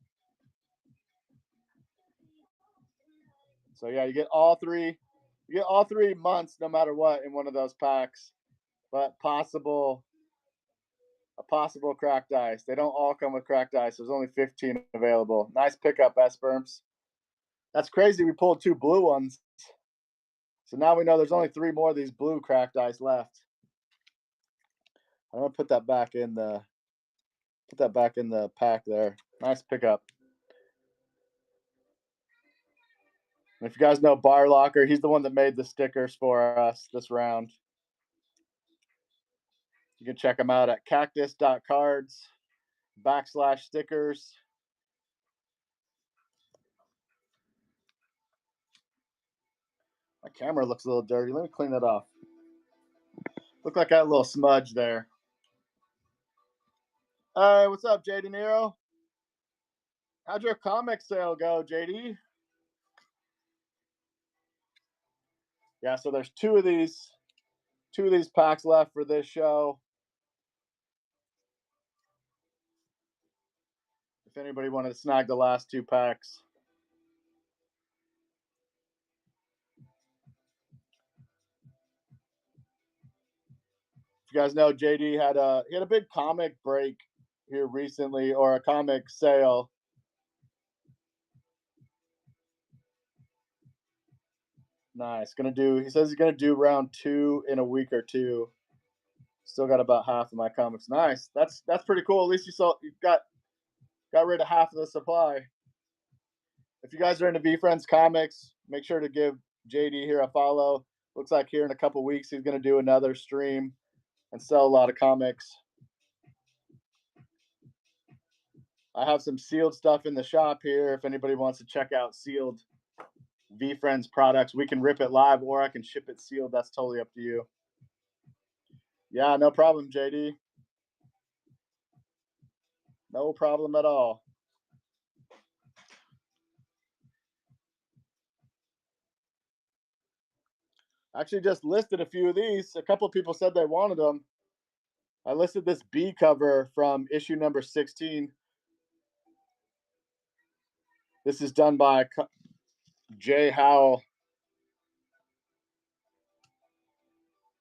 Speaker 1: So yeah, you get all three. You get all 3 months, no matter what, in one of those packs. But a possible cracked ice. They don't all come with cracked ice. There's only 15 available. Nice pickup, Sperms. That's crazy. We pulled two blue ones. So now we know there's only three more of these blue cracked ice left. I'm gonna put that back in the pack there. Nice pickup. And if you guys know Bar Locker, he's the one that made the stickers for us this round. You can check him out at cactus.cards/stickers. My camera looks a little dirty. Let me clean that off. Look like I had a little smudge there. Hey, what's up, JD Nero? How'd your comic sale go, JD? Yeah, so there's two of these packs left for this show. If anybody wanted to snag the last two packs. If you guys know, JD had a big comic break here recently, or a comic sale. Nice. He says he's gonna do round 2 in a week or two. Still got about half of my comics. Nice. That's pretty cool. At least you got rid of half of the supply. If you guys are into VeeFriends comics, make sure to give JD here a follow. Looks like here in a couple weeks he's gonna do another stream and sell a lot of comics. I have some sealed stuff in the shop here. If anybody wants to check out sealed VeeFriends products, we can rip it live or I can ship it sealed. That's totally up to you. Yeah, no problem, JD. No problem at all. I actually just listed a few of these. A couple of people said they wanted them. I listed this B cover from issue number 16. This is done by Jay Howell.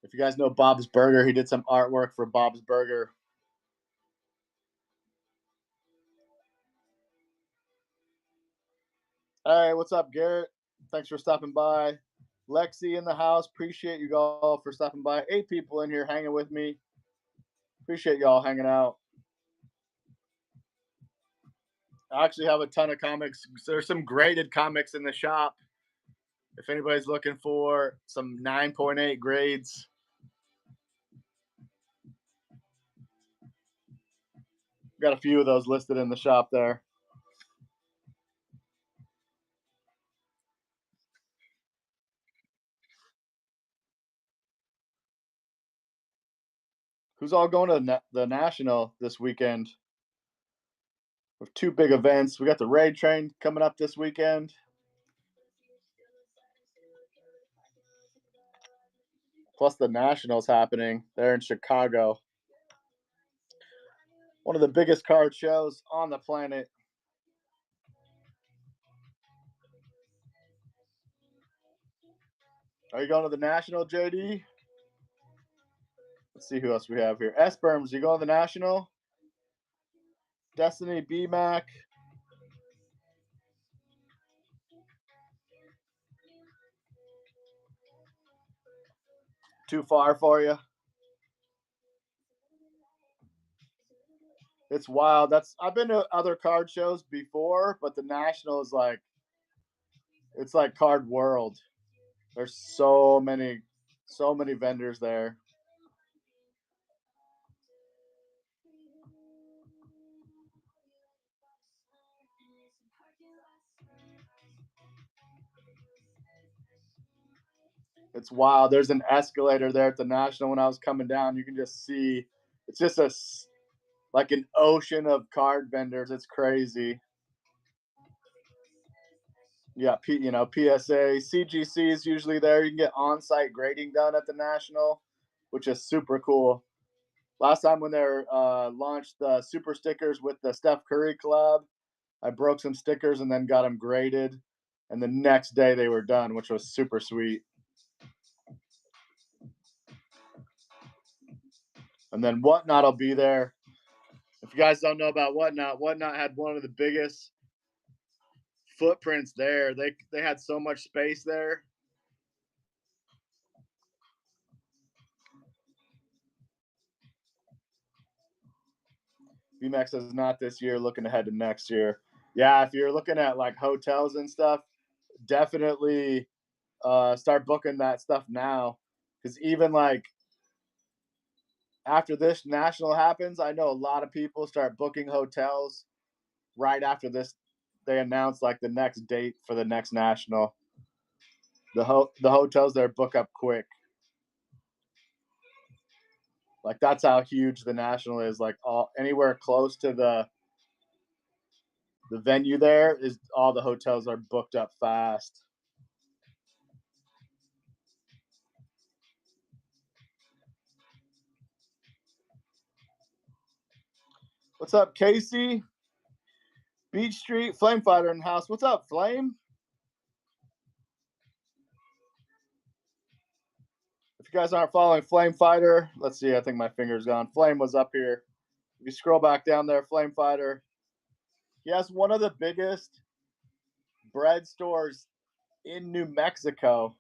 Speaker 1: If you guys know Bob's Burger, he did some artwork for Bob's Burger. Hey, what's up, Garrett? Thanks for stopping by. Lexi in the house. Appreciate you all for stopping by. 8 people in here hanging with me. Appreciate y'all hanging out. I actually have a ton of comics. There's some graded comics in the shop. If anybody's looking for some 9.8 grades, got a few of those listed in the shop there. Who's all going to the National this weekend? With 2 big events. We got the Raid Train coming up this weekend. Plus the Nationals happening there in Chicago. One of the biggest card shows on the planet. Are you going to the National, JD? Let's see who else we have here. Esperms, you going to the National? Destiny, BMAC. Too far for you? It's wild. I've been to other card shows before, but the National is like, it's like Card World. There's so many vendors there. It's wild. There's an escalator there at the National. When I was coming down, you can just see it's just like an ocean of card vendors. It's crazy. Yeah, PSA, CGC is usually there. You can get on-site grading done at the National, which is super cool. Last time when they launched the super stickers with the Steph Curry collab, I broke some stickers and then got them graded, and the next day they were done, which was super sweet. And then Whatnot will be there. If you guys don't know about Whatnot had one of the biggest footprints there. They had so much space there. VMAX is not this year. Looking ahead to next year. Yeah, if you're looking at like hotels and stuff, definitely start booking that stuff now. Because even like after this national happens, I know a lot of people start booking hotels right after this. They announce like the next date for the next national. The hotels there book up quick. Like that's how huge the national is. Like all anywhere close to the venue there is all the hotels are booked up fast. What's up, Casey? Beach Street, Flame Fighter in the house. What's up, Flame? If you guys aren't following Flame Fighter, let's see. I think my finger's gone. Flame was up here. If you scroll back down there, Flame Fighter. He has one of the biggest bread stores in New Mexico.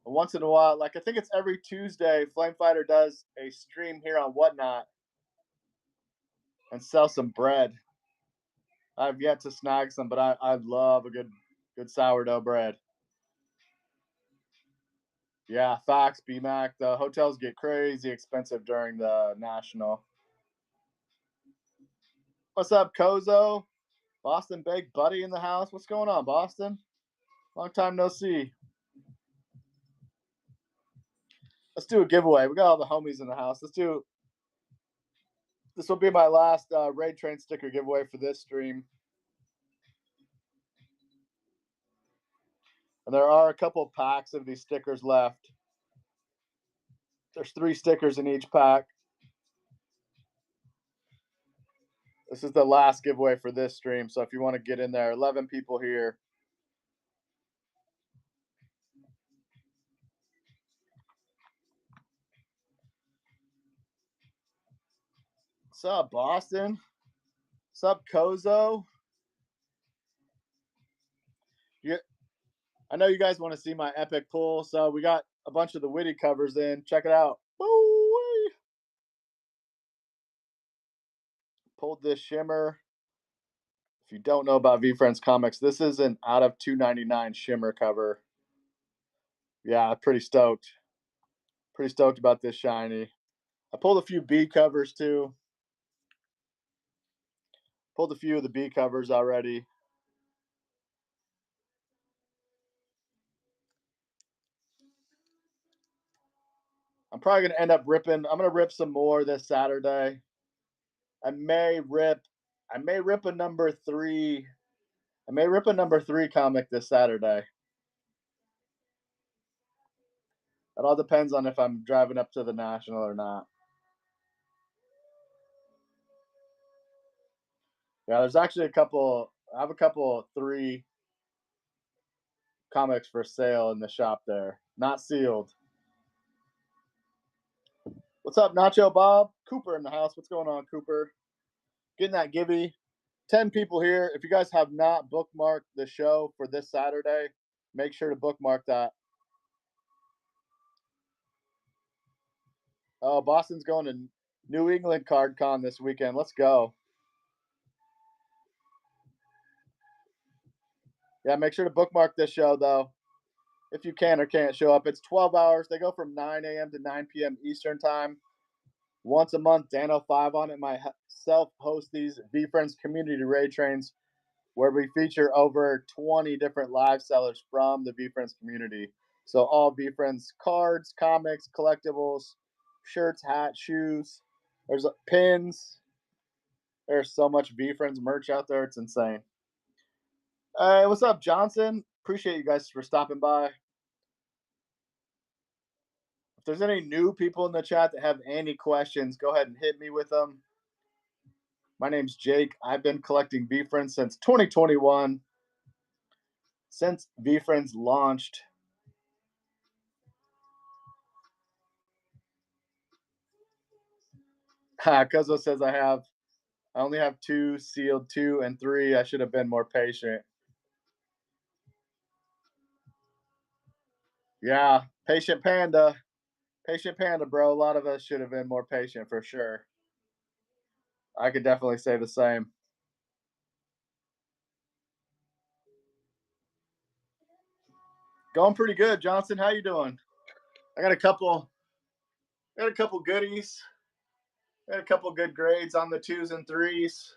Speaker 1: Once in a while, like I think it's every Tuesday, Flame Fighter does a stream here on Whatnot and sell some bread. I've yet to snag some, but I love a good sourdough bread. Yeah, facts, BMAC. The hotels get crazy expensive during the national. What's up, Kozo? Boston Baked Buddy in the house. What's going on, Boston? Long time no see. Let's do a giveaway. We got all the homies in the house. This will be my last Raid Train sticker giveaway for this stream. And there are a couple packs of these stickers left. There's 3 stickers in each pack. This is the last giveaway for this stream. So if you want to get in there, 11 people here. What's up, Boston? What's up, Kozo? I know you guys want to see my epic pull, so we got a bunch of the witty covers in. Check it out. Woo-wee. Pulled this shimmer. If you don't know about VeeFriends comics, this is an out of 299 shimmer cover. Yeah, pretty stoked. Pretty stoked about this shiny. I pulled a few B covers too. Pulled a few of the B covers already. I'm probably gonna end up ripping. I'm gonna rip some more this Saturday. I may rip a number 3. I may rip a number 3 comic this Saturday. It all depends on if I'm driving up to the national or not. Yeah, there's actually a couple. I have a couple, three comics for sale in the shop there, not sealed. What's up, Nacho Bob? Cooper in the house. What's going on, Cooper? Getting that Gibby. 10 people here. If you guys have not bookmarked the show for this Saturday, make sure to bookmark that. Oh, Boston's going to New England Card Con this weekend. Let's go. Yeah, make sure to bookmark this show, though, if you can or can't show up. It's 12 hours. They go from 9 a.m. to 9 p.m. Eastern Time. Once a month, Dan05 on it. Myself host these VeeFriends community raid trains where we feature over 20 different live sellers from the VeeFriends community. So all VeeFriends cards, comics, collectibles, shirts, hats, shoes. There's pins. There's so much VeeFriends merch out there. It's insane. Hey, what's up, Johnson? Appreciate you guys for stopping by. If there's any new people in the chat that have any questions, go ahead and hit me with them. My name's Jake. I've been collecting VeeFriends since 2021. Since VeeFriends launched. Cuzzo says I only have 2 sealed, 2 and 3. I should have been more patient. Yeah, patient panda. Patient panda, bro. A lot of us should have been more patient for sure. I could definitely say the same. Going pretty good, Johnson. How you doing? I got a couple goodies. I got a couple good grades on the 2s and 3s.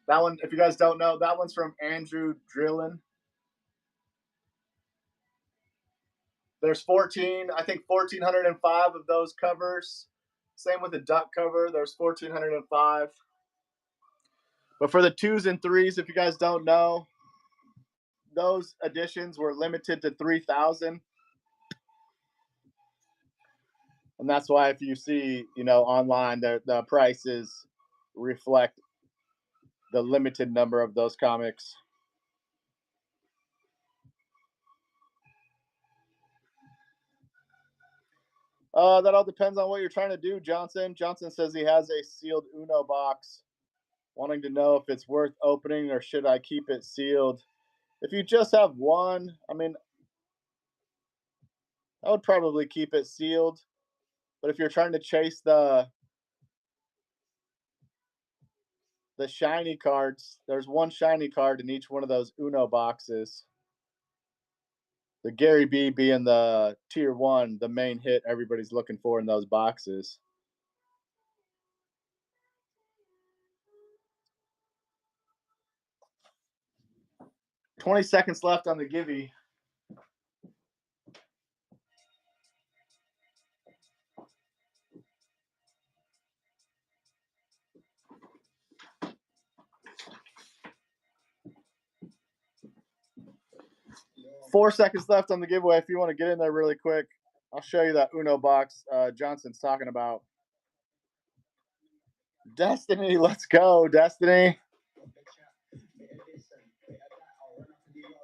Speaker 1: That one, if you guys don't know, that one's from Andrew Drillin. There's 14, I think 1,405 of those covers. Same with the duck cover. There's 1,405. But for the 2s and 3s, if you guys don't know, those editions were limited to 3,000. And that's why if you see, online, the prices reflect the limited number of those comics. That all depends on what you're trying to do, Johnson. Johnson says he has a sealed Uno box, wanting to know if it's worth opening or should I keep it sealed. If you just have one, I would probably keep it sealed. But if you're trying to chase the shiny cards, there's one shiny card in each one of those Uno boxes. The Gary B being the tier 1, the main hit everybody's looking for in those boxes. $20 seconds left on the Givey. $4 seconds left on the giveaway. If you want to get in there really quick, I'll show you that Uno box Johnson's talking about. Destiny, let's go, Destiny.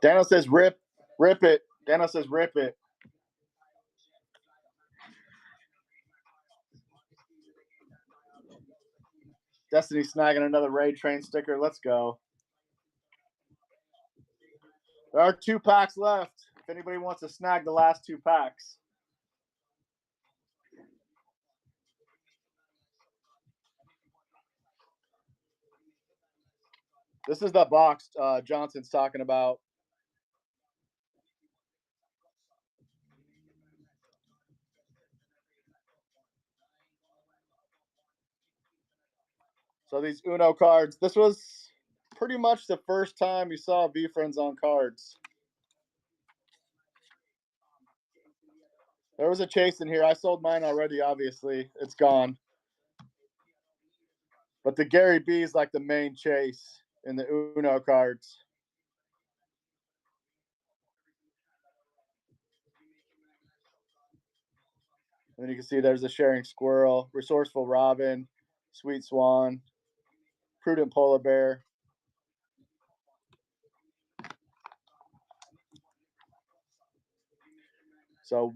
Speaker 1: Dano says rip it. Dano says rip it. Destiny snagging another raid train sticker. Let's go. There are 2 packs left. If anybody wants to snag the last 2 packs. This is the box Johnson's talking about. So these Uno cards, this was pretty much the first time you saw VeeFriends on cards. There was a chase in here. I sold mine already, obviously. It's gone. But the Gary B is like the main chase in the Uno cards. And then you can see there's a sharing squirrel, resourceful robin, sweet swan, prudent polar bear. So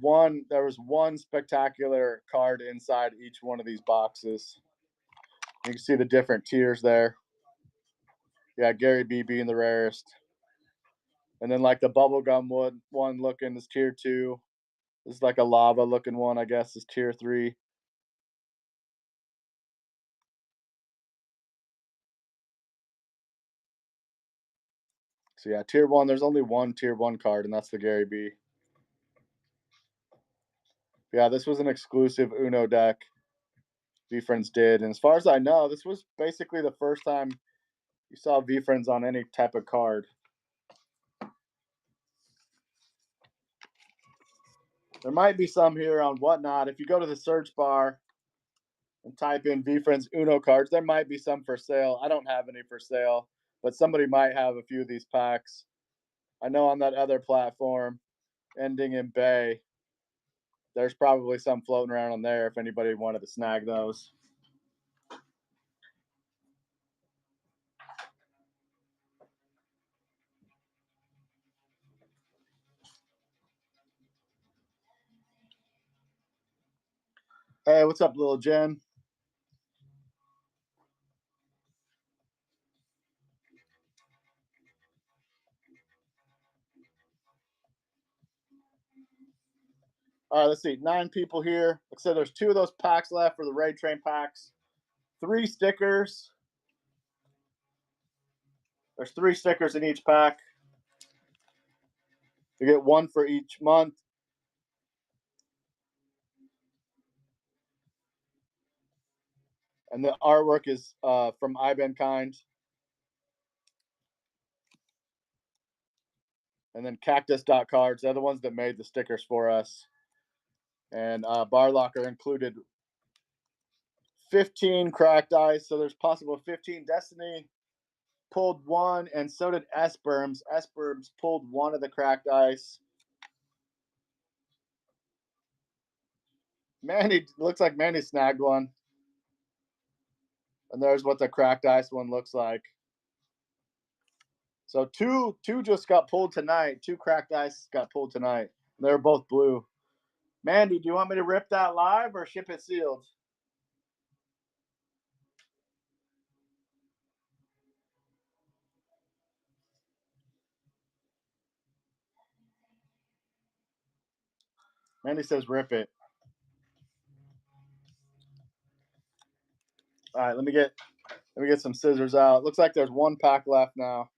Speaker 1: there was one spectacular card inside each one of these boxes. You can see the different tiers there. Yeah, Gary B being the rarest. And then like the bubblegum one looking is tier 2. This is like a lava looking one, I guess, is tier 3. So yeah, tier 1, there's only one tier 1 card, and that's the Gary B. Yeah, this was an exclusive Uno deck VeeFriends did. And as far as I know, this was basically the first time you saw VeeFriends on any type of card. There might be some here on Whatnot. If you go to the search bar and type in VeeFriends Uno cards, there might be some for sale. I don't have any for sale, but somebody might have a few of these packs. I know on that other platform, ending in Bay, there's probably some floating around on there if anybody wanted to snag those. Hey, what's up, little Jen? All right, let's see. 9 people here. Like I said, there's 2 of those packs left for the Raid Train packs. 3 stickers. There's 3 stickers in each pack. You get 1 for each month. And the artwork is from Kind. And then Cactus.cards. They're the ones that made the stickers for us. And Bar Locker included 15 cracked ice. So there's possible 15. Destiny pulled 1, and so did Esperms. Esperms pulled 1 of the cracked ice. Mandy, looks like Mandy snagged 1. And there's what the cracked ice one looks like. So two just got pulled tonight. 2 cracked ice got pulled tonight. They're both blue. Mandy, do you want me to rip that live or ship it sealed? Mandy says rip it. All right, let me get some scissors out. Looks like there's 1 pack left now.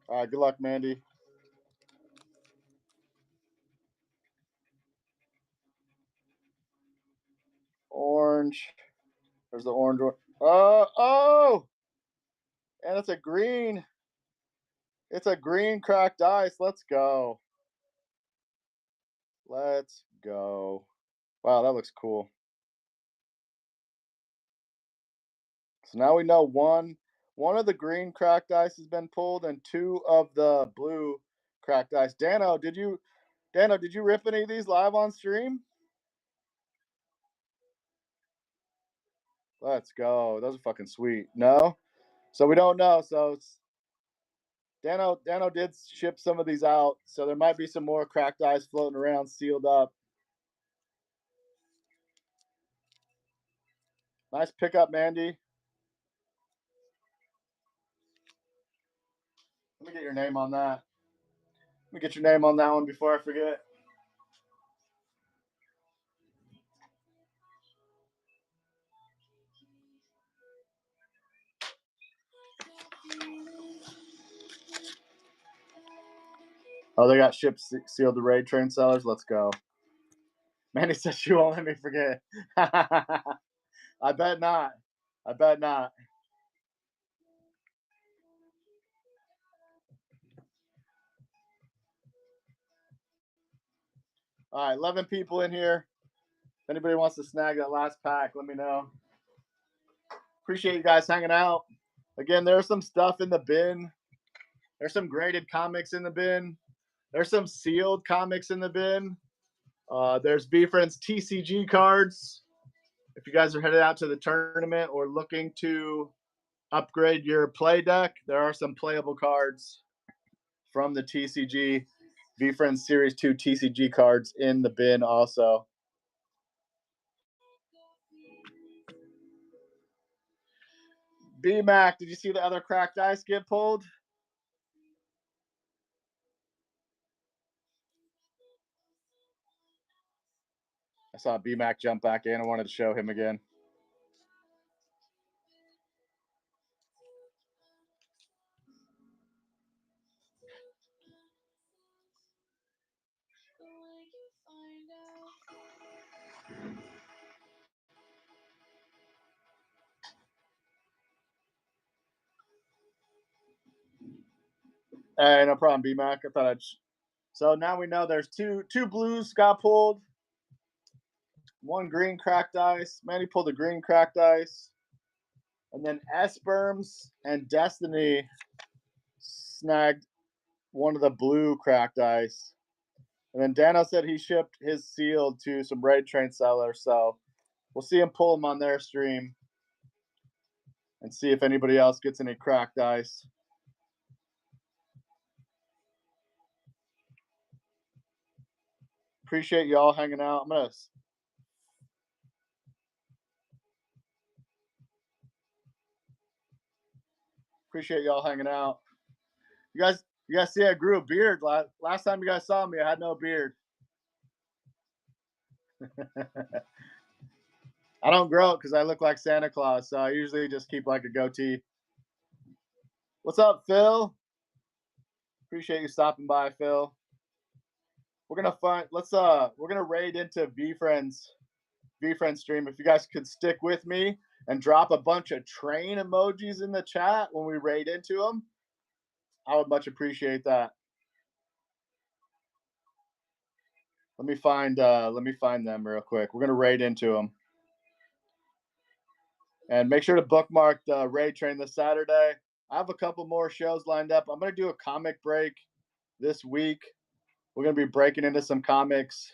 Speaker 1: All right, good luck, Mandy. Orange. There's the orange one. Oh! And it's a green. It's a green cracked ice. Let's go. Let's go. Wow, that looks cool. So now we know one of the green cracked ice has been pulled, and 2 of the blue cracked ice. Dano, did you rip any of these live on stream? Let's go. Those are fucking sweet. No? So we don't know. So Dano did ship some of these out. So there might be some more cracked ice floating around sealed up. Nice pickup, Mandy. Let me get your name on that. Let me get your name on that one before I forget. Oh, they got shipped sealed to Raid Train sellers. Let's go. Mandy said she won't let me forget. I bet not. I bet not. All right, 11 people in here. If anybody wants to snag that last pack, let me know. Appreciate you guys hanging out. Again, there's some stuff in the bin. There's some graded comics in the bin. There's some sealed comics in the bin. There's VeeFriends TCG cards. If you guys are headed out to the tournament or looking to upgrade your play deck, there are some playable cards from the TCG VeeFriends Series 2 TCG cards in the bin also. B-Mac, did you see the other cracked ice get pulled? I saw B-Mac jump back in. I wanted to show him again. Hey, no problem, B-Mac. I thought I'd. So now we know there's two blues got pulled, one green cracked ice. Manny pulled a green cracked ice, and then Esperms and Destiny snagged one of the blue cracked ice. And then Dano said he shipped his sealed to some raid train sellers, so we'll see him pull them on their stream and see if anybody else gets any cracked ice. Appreciate y'all hanging out. I'm gonna appreciate y'all hanging out. You guys see I grew a beard. Last time you guys saw me, I had no beard. I don't grow it because I look like Santa Claus, so I usually just keep like a goatee. What's up, Phil? Appreciate you stopping by, Phil. We're gonna raid into VeeFriends stream. If you guys could stick with me and drop a bunch of train emojis in the chat when we raid into them, I would much appreciate that. Let me find them real quick. We're gonna raid into them. And make sure to bookmark the raid train this Saturday. I have a couple more shows lined up. I'm gonna do a comic break this week. We're gonna be breaking into some comics.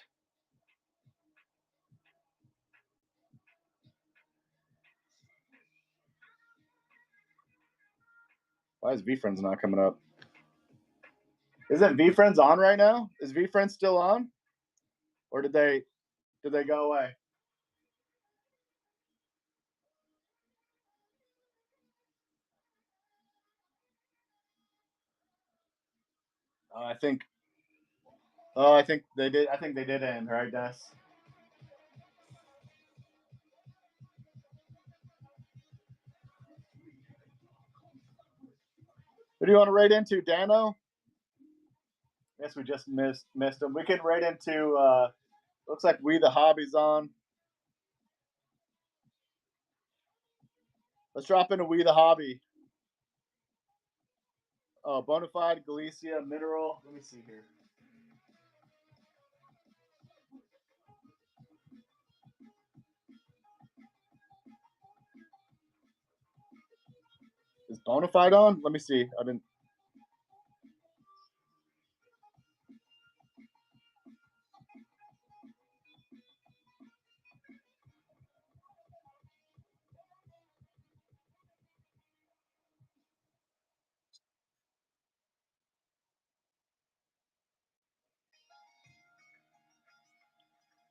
Speaker 1: Why is VeeFriends not coming up? Isn't VeeFriends on right now? Is VeeFriends still on? Or did they go away? I think they did. I think they did end, right, Des? Who do you want to raid into, Dano? Guess we just missed him. We can raid into. Looks like We the Hobby's on. Let's drop into We the Hobby. Oh, Bonafide, Galicia, Mineral. Let me see here. Is Bonafide on? Let me see. I didn't.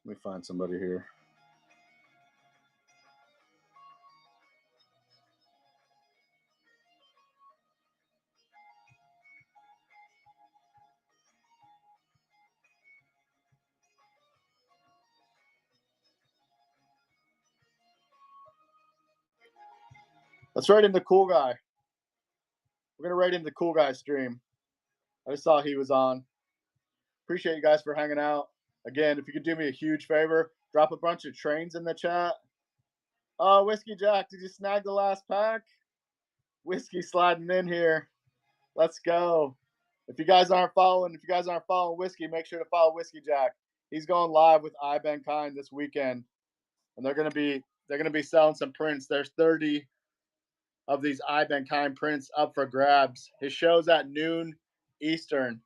Speaker 1: Let me find somebody here. Let's raid into Cool Guy. We're gonna raid into the Cool Guy stream. I just saw he was on. Appreciate you guys for hanging out. Again, if you could do me a huge favor, drop a bunch of trains in the chat. Oh, Whiskey Jack, did you snag the last pack? Whiskey sliding in here. Let's go. If you guys aren't following Whiskey, make sure to follow Whiskey Jack. He's going live with Been Kind this weekend, and they're gonna be selling some prints. There's 30 of these I've Been Kind prints up for grabs. His show's at noon Eastern,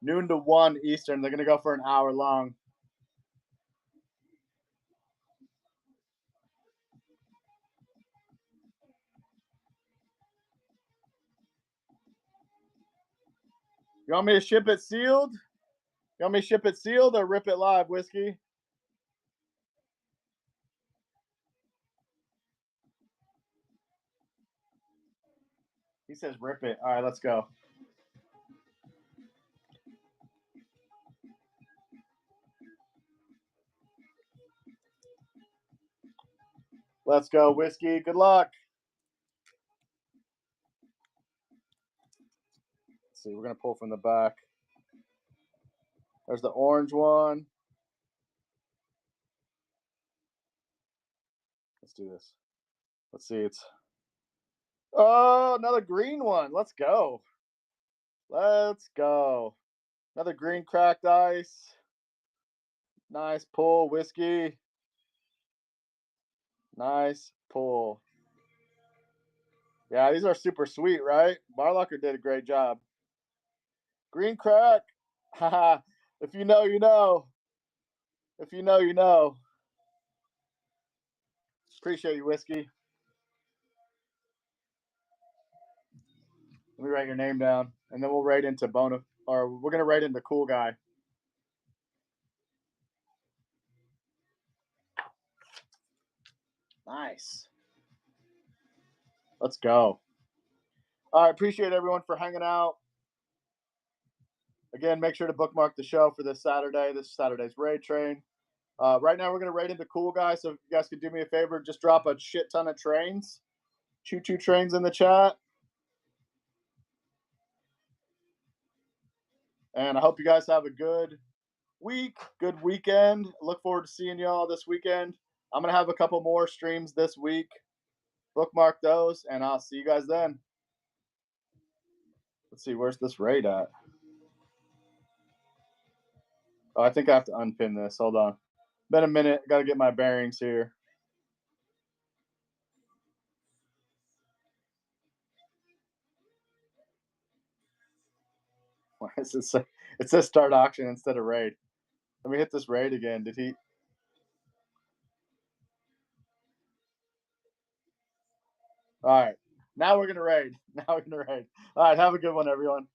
Speaker 1: noon to 1 Eastern. They're going to go for an hour long. You want me to ship it sealed? You want me to ship it sealed or rip it live, Whiskey? He says rip it. All right, let's go. Let's go, Whiskey. Good luck. Let's see, we're going to pull from the back. There's the orange one. Let's do this. Let's see. It's another green one. Let's go. Let's go. Another green cracked ice. Nice pull, Whiskey. Nice pull. Yeah, these are super sweet, right? Barlocker did a great job. Green crack. Haha. If you know, you know. If you know, you know. Appreciate you, Whiskey. Let me write your name down, and then we'll write into Bona, or we're gonna write into Cool Guy. Nice. Let's go. All right, appreciate everyone for hanging out. Again, make sure to bookmark the show for this Saturday. This Saturday's raid train. Right now, we're going to raid into Cool Guy. So if you guys could do me a favor, just drop a shit ton of trains. Choo-choo trains in the chat. And I hope you guys have a good week, good weekend. Look forward to seeing y'all this weekend. I'm going to have a couple more streams this week. Bookmark those, and I'll see you guys then. Let's see, where's this raid at? Oh, I think I have to unpin this. Hold on. Been a minute. Got to get my bearings here. Why is this? It says start auction instead of raid. Let me hit this raid again. Did he? All right. Now we're going to raid. Now we're going to raid. All right. Have a good one, everyone.